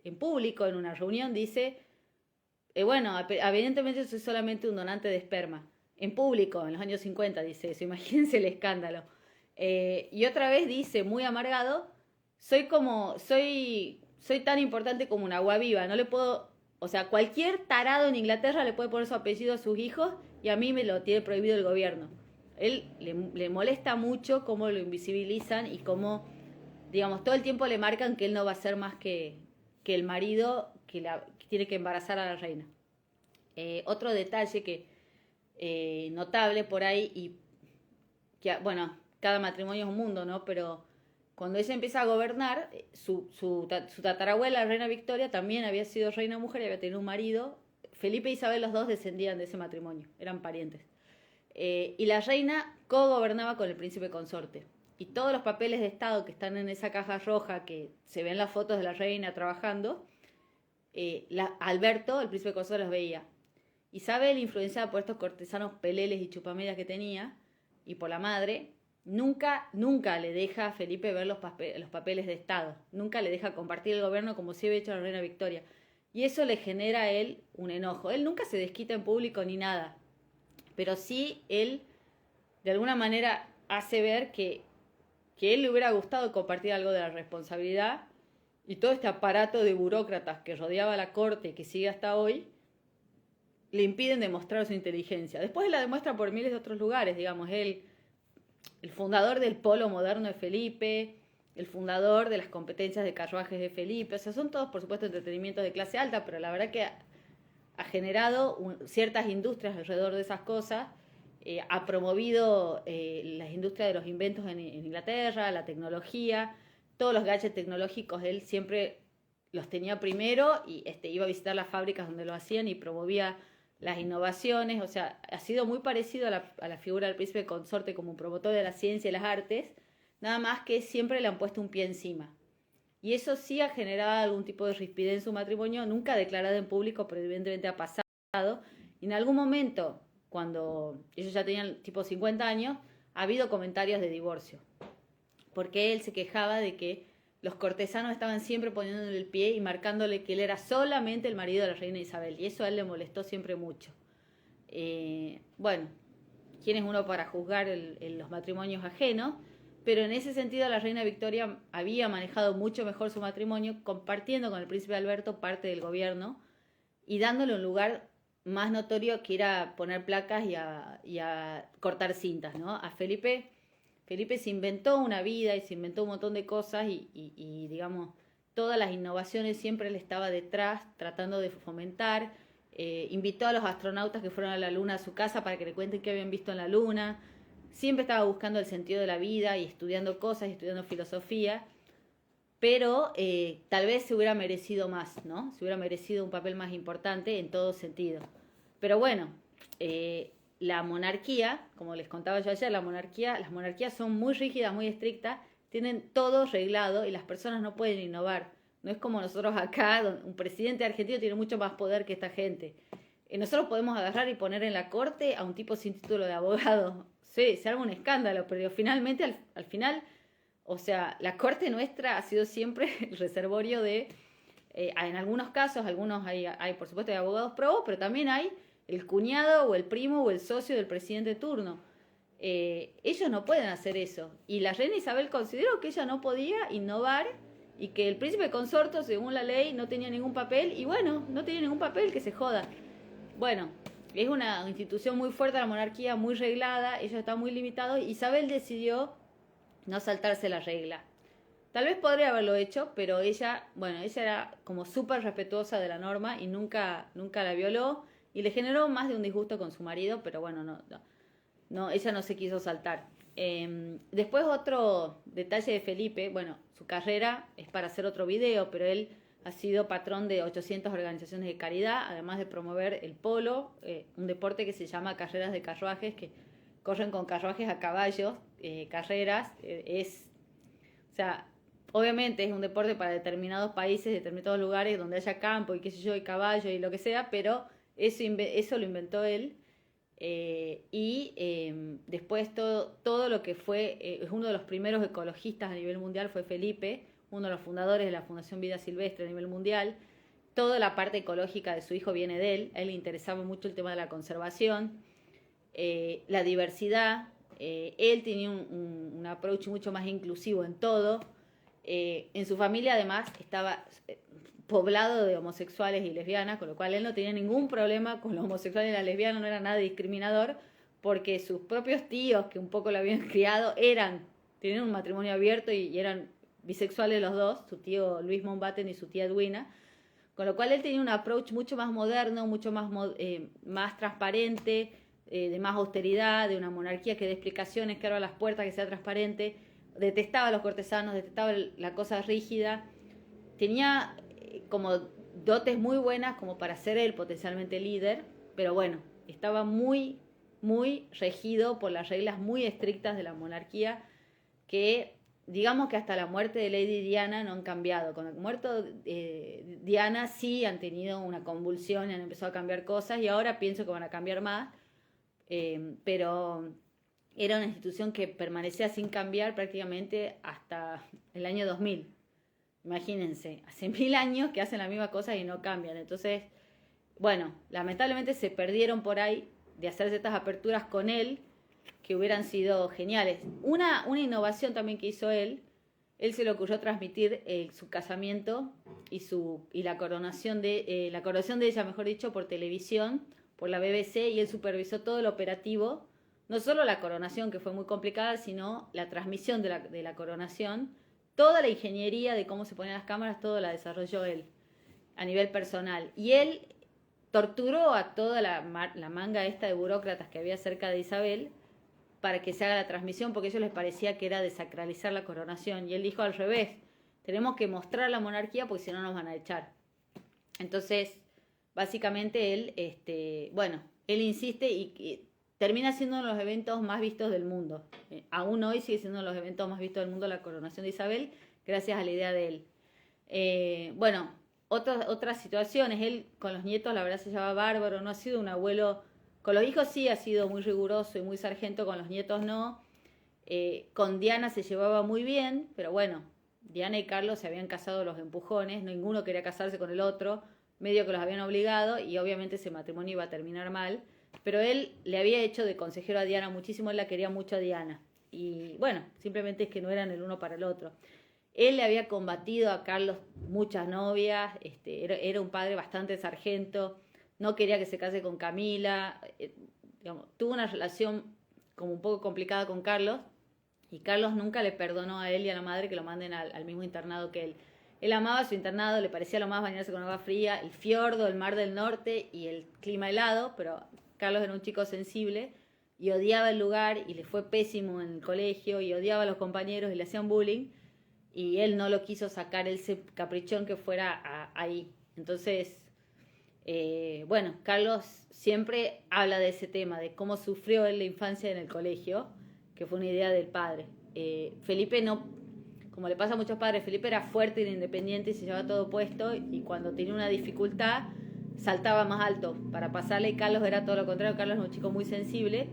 en público, en una reunión, dice, bueno, evidentemente soy solamente un donante de esperma. En público, en los años 50 dice eso, imagínense el escándalo. Y otra vez dice, muy amargado, soy tan importante como un agua viva, no le puedo, o sea, cualquier tarado en Inglaterra le puede poner su apellido a sus hijos y a mí me lo tiene prohibido el gobierno. Él le molesta mucho cómo lo invisibilizan y cómo, digamos, todo el tiempo le marcan que él no va a ser más que el marido que tiene que embarazar a la reina. Otro detalle notable por ahí, y que, bueno, cada matrimonio es un mundo, ¿no? Pero cuando ella empieza a gobernar, su tatarabuela, la reina Victoria, también había sido reina mujer y había tenido un marido. Felipe e Isabel, los dos descendían de ese matrimonio, eran parientes. Y la reina co-gobernaba con el príncipe consorte. Y todos los papeles de Estado que están en esa caja roja, que se ven las fotos de la reina trabajando, Alberto, el príncipe consorte, los veía. Isabel, influenciada por estos cortesanos peleles y chupamedias que tenía, y por la madre, nunca le deja a Felipe ver los papeles de Estado. Nunca le deja compartir el gobierno como si hubiera hecho la reina Victoria. Y eso le genera a él un enojo. Él nunca se desquita en público ni nada. Pero sí, él, de alguna manera, hace ver que él le hubiera gustado compartir algo de la responsabilidad, y todo este aparato de burócratas que rodeaba la corte y que sigue hasta hoy, le impiden demostrar su inteligencia. Después él la demuestra por miles de otros lugares, digamos, él, el fundador del polo moderno de Felipe, el fundador de las competencias de carruajes de Felipe, o sea, son todos, por supuesto, entretenimientos de clase alta, pero la verdad que ha generado ciertas industrias alrededor de esas cosas, ha promovido las industrias de los inventos en Inglaterra, la tecnología, todos los gadgets tecnológicos, él siempre los tenía primero y iba a visitar las fábricas donde lo hacían y promovía las innovaciones. O sea, ha sido muy parecido a la figura del príncipe consorte como un promotor de la ciencia y las artes, nada más que siempre le han puesto un pie encima. Y eso sí ha generado algún tipo de rispidez en su matrimonio, nunca declarado en público, pero evidentemente ha pasado. Y en algún momento, cuando ellos ya tenían tipo 50 años, ha habido comentarios de divorcio. Porque él se quejaba de que los cortesanos estaban siempre poniéndole el pie y marcándole que él era solamente el marido de la reina Isabel. Y eso a él le molestó siempre mucho. Bueno, ¿quién es uno para juzgar los matrimonios ajenos? Pero en ese sentido la reina Victoria había manejado mucho mejor su matrimonio, compartiendo con el príncipe Alberto parte del gobierno y dándole un lugar más notorio que ir a poner placas y a cortar cintas, ¿no? A Felipe se inventó una vida y se inventó un montón de cosas y digamos, todas las innovaciones siempre él estaba detrás, tratando de fomentar. Invitó a los astronautas que fueron a la luna a su casa para que le cuenten qué habían visto en la luna. Siempre estaba buscando el sentido de la vida y estudiando cosas, y estudiando filosofía, pero tal vez se hubiera merecido más, ¿no? Se hubiera merecido un papel más importante en todo sentido. Pero bueno, la monarquía, como les contaba yo ayer, las monarquías son muy rígidas, muy estrictas, tienen todo reglado y las personas no pueden innovar. No es como nosotros acá, donde un presidente argentino tiene mucho más poder que esta gente. Nosotros podemos agarrar y poner en la corte a un tipo sin título de abogado. Sí, se arma un escándalo, pero finalmente, al final, o sea, la corte nuestra ha sido siempre el reservorio de, en algunos casos, hay por supuesto hay abogados probos, pero también hay el cuñado o el primo o el socio del presidente de turno. Ellos no pueden hacer eso. Y la reina Isabel consideró que ella no podía innovar y que el príncipe consorte, según la ley, no tenía ningún papel. Y bueno, no tenía ningún papel, que se joda. Bueno, es una institución muy fuerte, la monarquía, muy reglada, ellos están muy limitados. Isabel decidió no saltarse la regla. Tal vez podría haberlo hecho, pero ella era como súper respetuosa de la norma y nunca la violó y le generó más de un disgusto con su marido, pero bueno, no, ella no se quiso saltar. Después otro detalle de Felipe, bueno, su carrera es para hacer otro video, pero él ha sido patrón de 800 organizaciones de caridad, además de promover el polo, un deporte que se llama carreras de carruajes, que corren con carruajes a caballos, carreras, o sea, obviamente es un deporte para determinados países, determinados lugares donde haya campo y qué sé yo, y caballo y lo que sea, pero eso lo inventó él. Después todo lo que fue, es uno de los primeros ecologistas a nivel mundial, fue Felipe, uno de los fundadores de la Fundación Vida Silvestre a nivel mundial. Toda la parte ecológica de su hijo viene de él. A él le interesaba mucho el tema de la conservación, la diversidad. Él tenía un approach mucho más inclusivo en todo. En su familia además estaba poblado de homosexuales y lesbianas, con lo cual él no tenía ningún problema con los homosexuales y las lesbianas, no era nada discriminador, porque sus propios tíos, que un poco lo habían criado, tenían un matrimonio abierto y eran bisexuales los dos, su tío Luis Mountbatten y su tía Edwina, con lo cual él tenía un approach mucho más moderno, mucho más transparente, de más austeridad, de una monarquía que dé explicaciones, que abra las puertas, que sea transparente. Detestaba a los cortesanos, detestaba la cosa rígida. Tenía como dotes muy buenas como para ser él potencialmente líder, pero bueno, estaba muy, muy regido por las reglas muy estrictas de la monarquía que digamos que hasta la muerte de Lady Diana no han cambiado. Con la muerte de Diana sí han tenido una convulsión y han empezado a cambiar cosas y ahora pienso que van a cambiar más, pero era una institución que permanecía sin cambiar prácticamente hasta el año 2000. Imagínense, hace 1000 años que hacen la misma cosa y no cambian. Entonces, bueno, lamentablemente se perdieron por ahí de hacer estas aperturas con él, que hubieran sido geniales. Una innovación también que hizo él se le ocurrió transmitir su casamiento y la coronación de ella, mejor dicho, por televisión, por la BBC, y él supervisó todo el operativo, no solo la coronación, que fue muy complicada, sino la transmisión de la coronación. Toda la ingeniería de cómo se ponían las cámaras, todo la desarrolló él a nivel personal. Y él torturó a toda la manga esta de burócratas que había cerca de Isabel para que se haga la transmisión, porque a ellos les parecía que era desacralizar la coronación. Y él dijo al revés, tenemos que mostrar la monarquía porque si no nos van a echar. Entonces, básicamente él, él insiste y termina siendo uno de los eventos más vistos del mundo. Aún hoy sigue siendo uno de los eventos más vistos del mundo la coronación de Isabel, gracias a la idea de él. Otras situaciones, él con los nietos la verdad se llevaba bárbaro, no ha sido un abuelo, con los hijos sí ha sido muy riguroso y muy sargento, con los nietos no. Con Diana se llevaba muy bien, pero bueno, Diana y Carlos se habían casado los empujones, ninguno quería casarse con el otro, medio que los habían obligado y obviamente ese matrimonio iba a terminar mal, pero él le había hecho de consejero a Diana muchísimo, él la quería mucho a Diana y bueno, simplemente es que no eran el uno para el otro. Él le había combatido a Carlos muchas novias, era un padre bastante sargento, no quería que se case con Camila, tuvo una relación como un poco complicada con Carlos, y Carlos nunca le perdonó a él y a la madre que lo manden al mismo internado que él. Él amaba su internado, le parecía lo más bañarse con agua fría, el fiordo, el mar del norte y el clima helado, pero Carlos era un chico sensible y odiaba el lugar y le fue pésimo en el colegio y odiaba a los compañeros y le hacían bullying y él no lo quiso sacar, él se caprichó que fuera ahí. Entonces, Carlos siempre habla de ese tema, de cómo sufrió él la infancia en el colegio, que fue una idea del padre. Felipe no, como le pasa a muchos padres, Felipe era fuerte e independiente y se llevaba todo puesto y cuando tenía una dificultad saltaba más alto para pasarle y Carlos era todo lo contrario, Carlos era un chico muy sensible,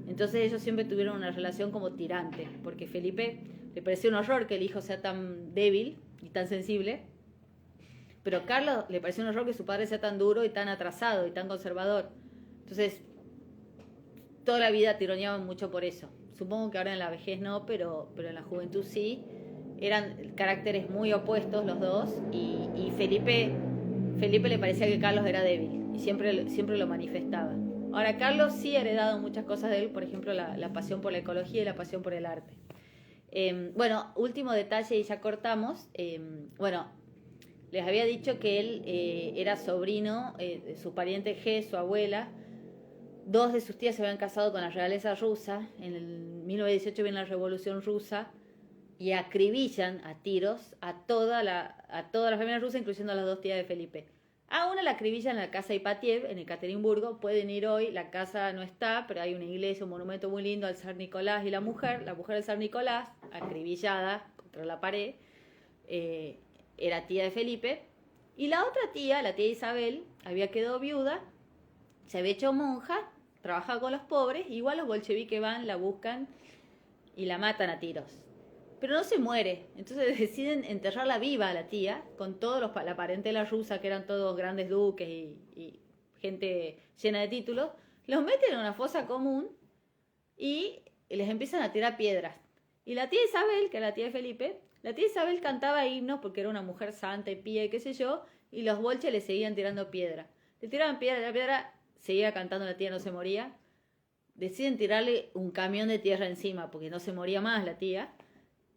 entonces ellos siempre tuvieron una relación como tirante, porque Felipe le parecía un horror que el hijo sea tan débil y tan sensible, pero a Carlos le pareció un horror que su padre sea tan duro y tan atrasado y tan conservador, entonces toda la vida tironeaban mucho por eso. Supongo que ahora en la vejez no, pero en la juventud sí. Eran caracteres muy opuestos los dos y Felipe le parecía que Carlos era débil y siempre lo manifestaba. Ahora, Carlos sí ha heredado muchas cosas de él, por ejemplo, la pasión por la ecología y la pasión por el arte. Último detalle y ya cortamos. Les había dicho que él era sobrino de su pariente G, su abuela. Dos de sus tías se habían casado con la realeza rusa. En el 1918 viene la Revolución Rusa y acribillan a tiros a toda la familia rusa, incluyendo a las dos tías de Felipe. A una la acribillan en la casa Ipatiev, en Ekaterimburgo. Pueden ir hoy, la casa no está, pero hay una iglesia, un monumento muy lindo al zar Nicolás y la mujer del zar Nicolás, acribillada contra la pared, era tía de Felipe. Y la otra tía, la tía Isabel, había quedado viuda, se había hecho monja, trabajaba con los pobres, igual los bolcheviques van, la buscan y la matan a tiros. Pero no se muere, entonces deciden enterrarla viva a la tía, con todos la parentela rusa, que eran todos grandes duques y gente llena de títulos, los meten en una fosa común y les empiezan a tirar piedras. Y la tía Isabel, que era la tía de Felipe, la tía Isabel cantaba himnos porque era una mujer santa y pía y qué sé yo, y los bolches le seguían tirando piedra. Le tiraban piedra, la piedra seguía cantando, la tía no se moría. Deciden tirarle un camión de tierra encima porque no se moría más la tía.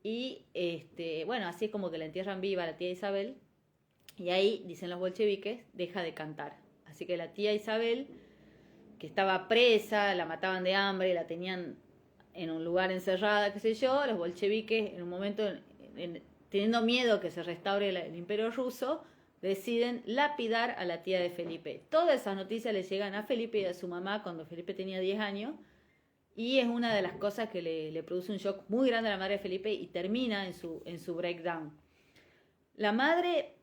Y así es como que la entierran viva la tía Isabel. Y ahí, dicen los bolcheviques, deja de cantar. Así que la tía Isabel, que estaba presa, la mataban de hambre, la tenían en un lugar encerrada, qué sé yo, los bolcheviques, en un momento, teniendo miedo que se restaure el imperio ruso, deciden lapidar a la tía de Felipe. Todas esas noticias le llegan a Felipe y a su mamá cuando Felipe tenía 10 años. Y es una de las cosas que le produce un shock muy grande a la madre de Felipe y termina en su breakdown. La madre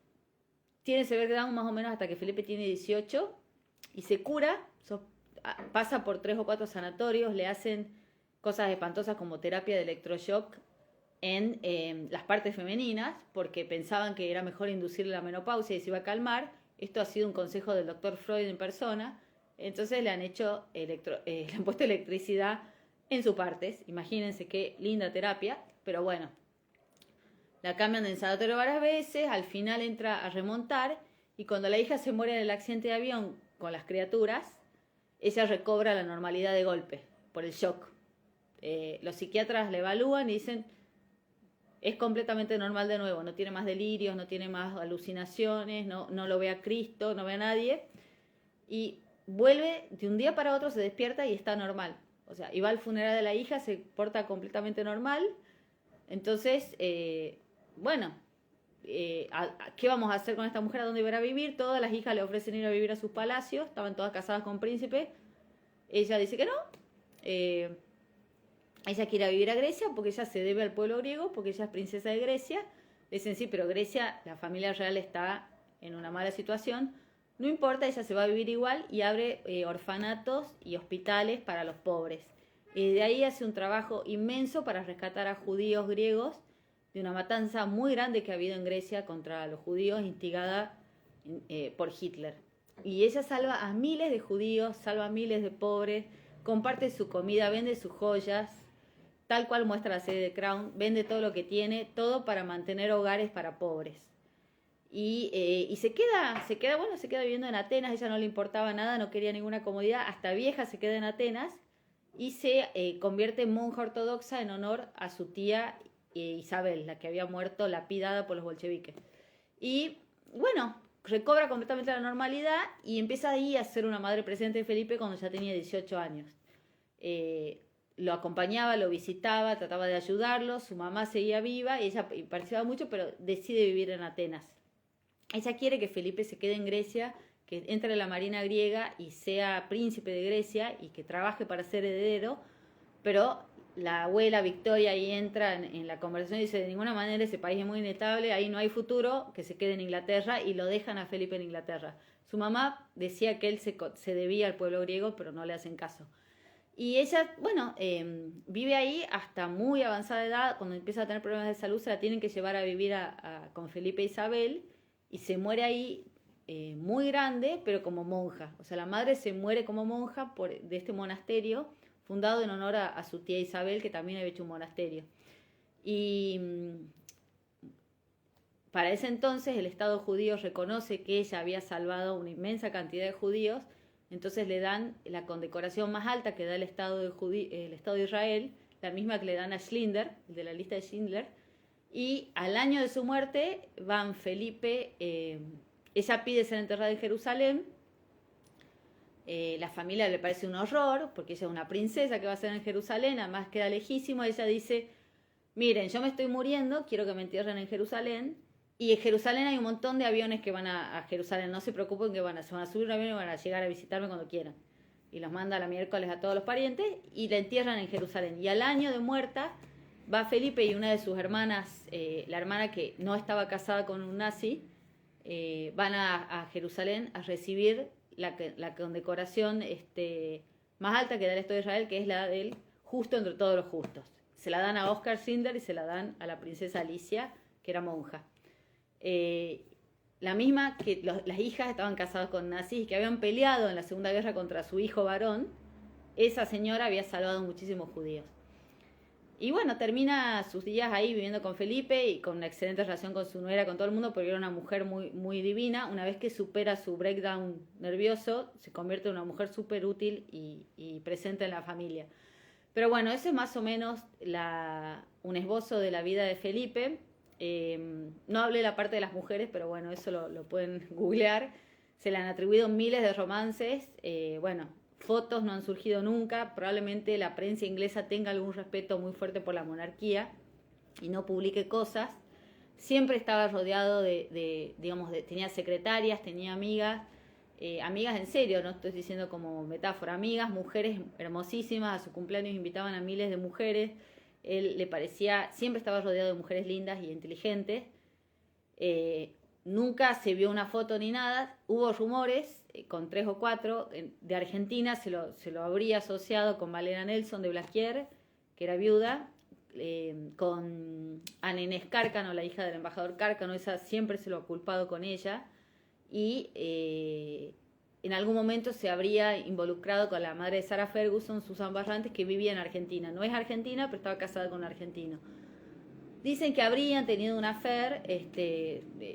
tiene ese breakdown más o menos hasta que Felipe tiene 18 y se cura, pasa por 3 o 4 sanatorios, le hacen cosas espantosas como terapia de electroshock en las partes femeninas porque pensaban que era mejor inducirle la menopausia y se iba a calmar. Esto ha sido un consejo del doctor Freud en persona. Entonces le han puesto electricidad en sus partes. Imagínense qué linda terapia. Pero bueno, la cambian de sanatorio varias veces. Al final entra a remontar. Y cuando la hija se muere en el accidente de avión con las criaturas, ella recobra la normalidad de golpe por el shock. Los psiquiatras le evalúan y dicen, es completamente normal de nuevo. No tiene más delirios, no tiene más alucinaciones, no lo ve a Cristo, no ve a nadie. y vuelve de un día para otro, se despierta y está normal. O sea, y va al funeral de la hija, se porta completamente normal. Entonces, bueno, ¿qué vamos a hacer con esta mujer? ¿A dónde irá a vivir? Todas las hijas le ofrecen ir a vivir a sus palacios, estaban todas casadas con príncipes. Ella dice que no. Ella quiere ir a vivir a Grecia porque ella se debe al pueblo griego, porque ella es princesa de Grecia. Le dicen, sí, pero Grecia, la familia real está en una mala situación. No importa, ella se va a vivir igual y abre orfanatos y hospitales para los pobres. Y de ahí hace un trabajo inmenso para rescatar a judíos griegos de una matanza muy grande que ha habido en Grecia contra los judíos, instigada por Hitler. Y ella salva a miles de judíos, salva a miles de pobres, comparte su comida, vende sus joyas, tal cual muestra la serie de Crown, vende todo lo que tiene, todo para mantener hogares para pobres. Y se queda viviendo en Atenas, ella no le importaba nada, no quería ninguna comodidad, hasta vieja se queda en Atenas y se convierte en monja ortodoxa en honor a su tía Isabel, la que había muerto lapidada por los bolcheviques. Y bueno, recobra completamente la normalidad y empieza ahí a ser una madre presente de Felipe cuando ya tenía 18 años. Lo acompañaba, lo visitaba, trataba de ayudarlo, su mamá seguía viva y ella participaba mucho, pero decide vivir en Atenas. Ella quiere que Felipe se quede en Grecia, que entre a la marina griega y sea príncipe de Grecia y que trabaje para ser heredero, pero la abuela Victoria ahí entra en la conversación y dice, de ninguna manera ese país es muy inestable, ahí no hay futuro, que se quede en Inglaterra, y lo dejan a Felipe en Inglaterra. Su mamá decía que él se debía al pueblo griego, pero no le hacen caso. Y ella, bueno, vive ahí hasta muy avanzada edad. Cuando empieza a tener problemas de salud se la tienen que llevar a vivir con Felipe e Isabel y se muere ahí muy grande, pero como monja. O sea, la madre se muere como monja de este monasterio fundado en honor a su tía Isabel, que también había hecho un monasterio. Y para ese entonces el Estado judío reconoce que ella había salvado una inmensa cantidad de judíos, entonces le dan la condecoración más alta que da el Estado de Israel, la misma que le dan a Schindler, el de la lista de Schindler, y al año de su muerte van Felipe, ella pide ser enterrada en Jerusalén, la familia le parece un horror, porque ella es una princesa que va a ser en Jerusalén, además queda lejísimo, ella dice, miren, yo me estoy muriendo, quiero que me entierren en Jerusalén, y en Jerusalén hay un montón de aviones que van a Jerusalén, no se preocupen que se van a subir un avión y van a llegar a visitarme cuando quieran. Y los manda la miércoles a todos los parientes y la entierran en Jerusalén. Y al año de muerta va Felipe y una de sus hermanas, la hermana que no estaba casada con un nazi, van a Jerusalén a recibir la condecoración más alta que da el Estado de Israel, que es la del justo entre todos los justos. Se la dan a Oscar Schindler y se la dan a la princesa Alicia, que era monja. La misma que las hijas estaban casadas con nazis, que habían peleado en la Segunda Guerra contra su hijo varón, esa señora había salvado muchísimos judíos. Y bueno, termina sus días ahí viviendo con Felipe y con una excelente relación con su nuera, con todo el mundo, porque era una mujer muy, muy divina. Una vez que supera su breakdown nervioso, se convierte en una mujer súper útil y presente en la familia. Pero bueno, ese es más o menos un esbozo de la vida de Felipe. No hablé la parte de las mujeres, pero bueno, eso lo pueden googlear. Se le han atribuido miles de romances. Bueno, fotos no han surgido nunca. Probablemente la prensa inglesa tenga algún respeto muy fuerte por la monarquía y no publique cosas. Siempre estaba rodeado tenía secretarias, tenía amigas, amigas en serio, no estoy diciendo como metáfora, amigas, mujeres hermosísimas. A su cumpleaños invitaban a miles de mujeres. Él le parecía, siempre estaba rodeado de mujeres lindas y inteligentes. Nunca se vio una foto ni nada. Hubo rumores, con 3 o 4, de Argentina se lo habría asociado con Valera Nelson de Blasquier, que era viuda, con Ana Inés Cárcano, la hija del embajador Cárcano, esa siempre se lo ha culpado con ella. Y en algún momento se habría involucrado con la madre de Sarah Ferguson, Susan Barrantes, que vivía en Argentina. No es argentina, pero estaba casada con un argentino. Dicen que habrían tenido una affair,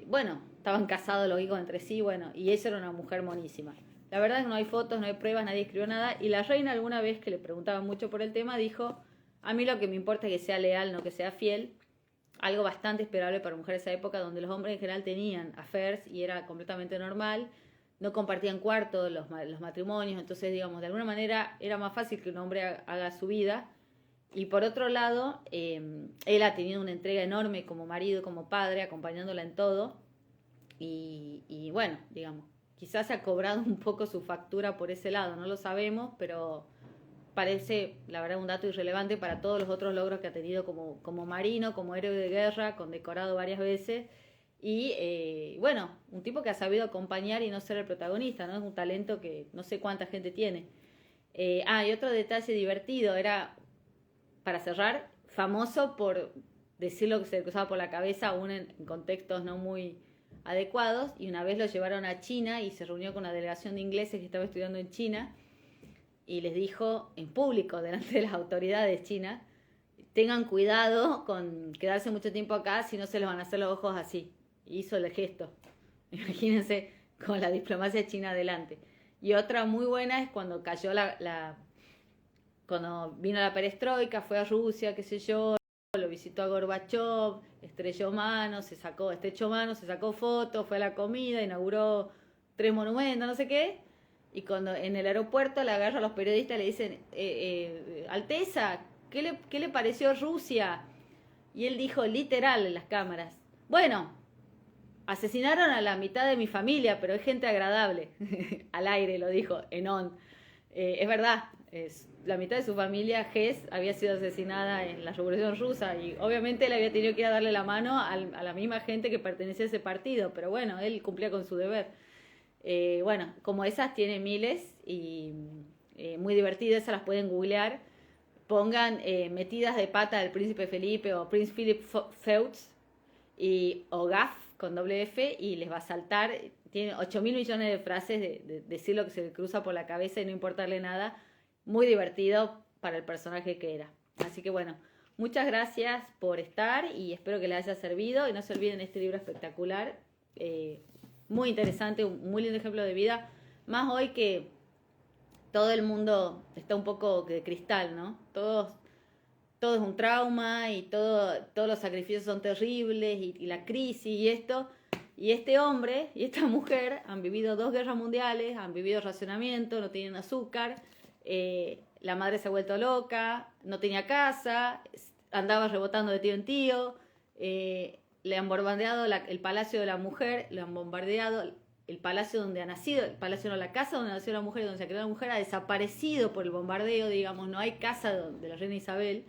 bueno, estaban casados los hijos entre sí, bueno, y ella era una mujer monísima. La verdad es que no hay fotos, no hay pruebas, nadie escribió nada, y la reina alguna vez que le preguntaban mucho por el tema dijo, a mí lo que me importa es que sea leal, no que sea fiel. Algo bastante esperable para mujeres de esa época, donde los hombres en general tenían affairs y era completamente normal. no compartían cuarto los matrimonios, entonces, digamos, de alguna manera era más fácil que un hombre haga su vida. Y por otro lado, él ha tenido una entrega enorme como marido, como padre, acompañándola en todo. Y bueno, digamos, quizás se ha cobrado un poco su factura por ese lado, no lo sabemos, pero parece, la verdad, un dato irrelevante para todos los otros logros que ha tenido como marino, como héroe de guerra, condecorado varias veces. Y bueno, un tipo que ha sabido acompañar y no ser el protagonista, ¿no? Es un talento que no sé cuánta gente tiene. Y otro detalle divertido, era, para cerrar, famoso por decir lo que se le cruzaba por la cabeza, aún en contextos no muy adecuados, y una vez lo llevaron a China y se reunió con una delegación de ingleses que estaba estudiando en China, y les dijo en público, delante de las autoridades chinas, tengan cuidado con quedarse mucho tiempo acá, si no se les van a hacer los ojos así. Y hizo el gesto. Imagínense, con la diplomacia china adelante. Y otra muy buena es cuando cayó cuando vino la perestroika, fue a Rusia, qué sé yo, lo visitó a Gorbachev, estrechó manos, se sacó fotos, fue a la comida, inauguró 3 monumentos, no sé qué. Y cuando en el aeropuerto le agarra a los periodistas y le dicen, Alteza, ¿qué le pareció Rusia? Y él dijo literal en las cámaras, bueno, asesinaron a la mitad de mi familia, pero es gente agradable. Al aire lo dijo, en on. Es verdad, la mitad de su familia, Hess, había sido asesinada en la Revolución Rusa y obviamente él había tenido que ir a darle la mano a la misma gente que pertenecía a ese partido, pero bueno, él cumplía con su deber. Bueno, como esas tiene miles y muy divertidas, esas las pueden googlear. Pongan metidas de pata del príncipe Felipe o Prince Philip Feuds o GAF con doble F y les va a saltar. Tiene 8.000 millones de frases de decir lo que se le cruza por la cabeza y no importarle nada. Muy divertido para el personaje que era. Así que bueno, muchas gracias por estar y espero que les haya servido. Y no se olviden este libro espectacular, muy interesante, un muy lindo ejemplo de vida. Más hoy que todo el mundo está un poco de cristal, ¿no? Todo es un trauma y todos los sacrificios son terribles y la crisis y esto. Y este hombre y esta mujer han vivido 2 guerras mundiales, han vivido racionamiento, no tienen azúcar, la madre se ha vuelto loca, no tenía casa, andaba rebotando de tío en tío, le han bombardeado el palacio de la mujer, le han bombardeado el palacio donde ha nacido, el palacio no, la casa donde nació la mujer, donde se creó la mujer, ha desaparecido por el bombardeo, digamos, no hay casa de la reina Isabel.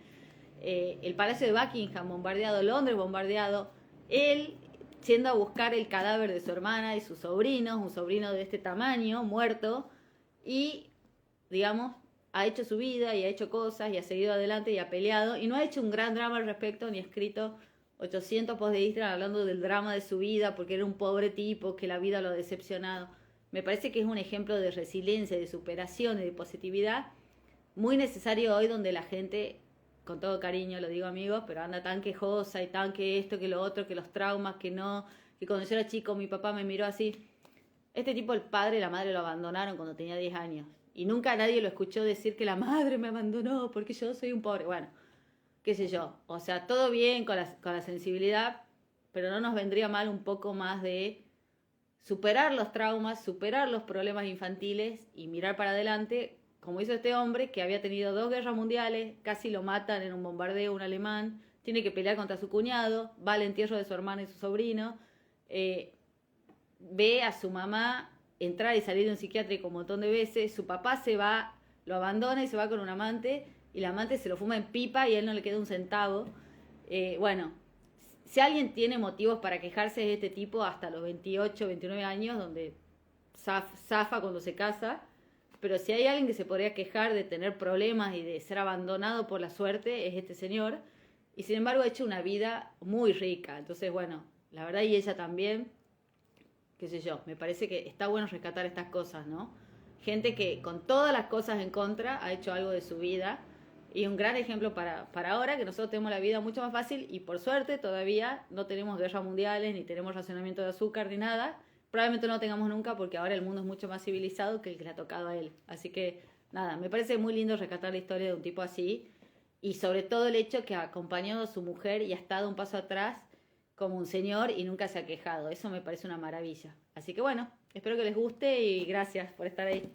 El palacio de Buckingham bombardeado, Londres bombardeado, él yendo a buscar el cadáver de su hermana y sus sobrinos, un sobrino de este tamaño, muerto, y, digamos, ha hecho su vida y ha hecho cosas y ha seguido adelante y ha peleado, y no ha hecho un gran drama al respecto, ni escrito 800 posts de Instagram hablando del drama de su vida, porque era un pobre tipo, que la vida lo ha decepcionado. Me parece que es un ejemplo de resiliencia, de superación y de positividad, muy necesario hoy, donde la gente, con todo cariño lo digo amigos, pero anda tan quejosa y tan que esto, que lo otro, que los traumas, que no, que cuando yo era chico mi papá me miró así. Este tipo, el padre y la madre lo abandonaron cuando tenía 10 años. Y nunca nadie lo escuchó decir que la madre me abandonó porque yo soy un pobre. Bueno, qué sé yo. O sea, todo bien con la sensibilidad, pero no nos vendría mal un poco más de superar los traumas, superar los problemas infantiles y mirar para adelante, como hizo este hombre que había tenido 2 guerras mundiales, casi lo matan en un bombardeo un alemán, tiene que pelear contra su cuñado, va al entierro de su hermana y su sobrino, ve a su mamá entrar y salir de un psiquiátrico un montón de veces, su papá se va, lo abandona y se va con un amante, y la amante se lo fuma en pipa y a él no le queda un centavo. Bueno, si alguien tiene motivos para quejarse de este tipo hasta los 28, 29 años, donde zafa cuando se casa, pero si hay alguien que se podría quejar de tener problemas y de ser abandonado por la suerte, es este señor, y sin embargo ha hecho una vida muy rica. Entonces, bueno, la verdad, y ella también, qué sé yo, me parece que está bueno rescatar estas cosas, ¿no? Gente que con todas las cosas en contra ha hecho algo de su vida, y un gran ejemplo para ahora, que nosotros tenemos la vida mucho más fácil y por suerte todavía no tenemos guerras mundiales, ni tenemos racionamiento de azúcar, ni nada. Probablemente no lo tengamos nunca porque ahora el mundo es mucho más civilizado que el que le ha tocado a él. Así que nada, me parece muy lindo rescatar la historia de un tipo así, y sobre todo el hecho que ha acompañado a su mujer y ha estado un paso atrás como un señor y nunca se ha quejado. Eso me parece una maravilla. Así que bueno, Espero que les guste y gracias por estar ahí.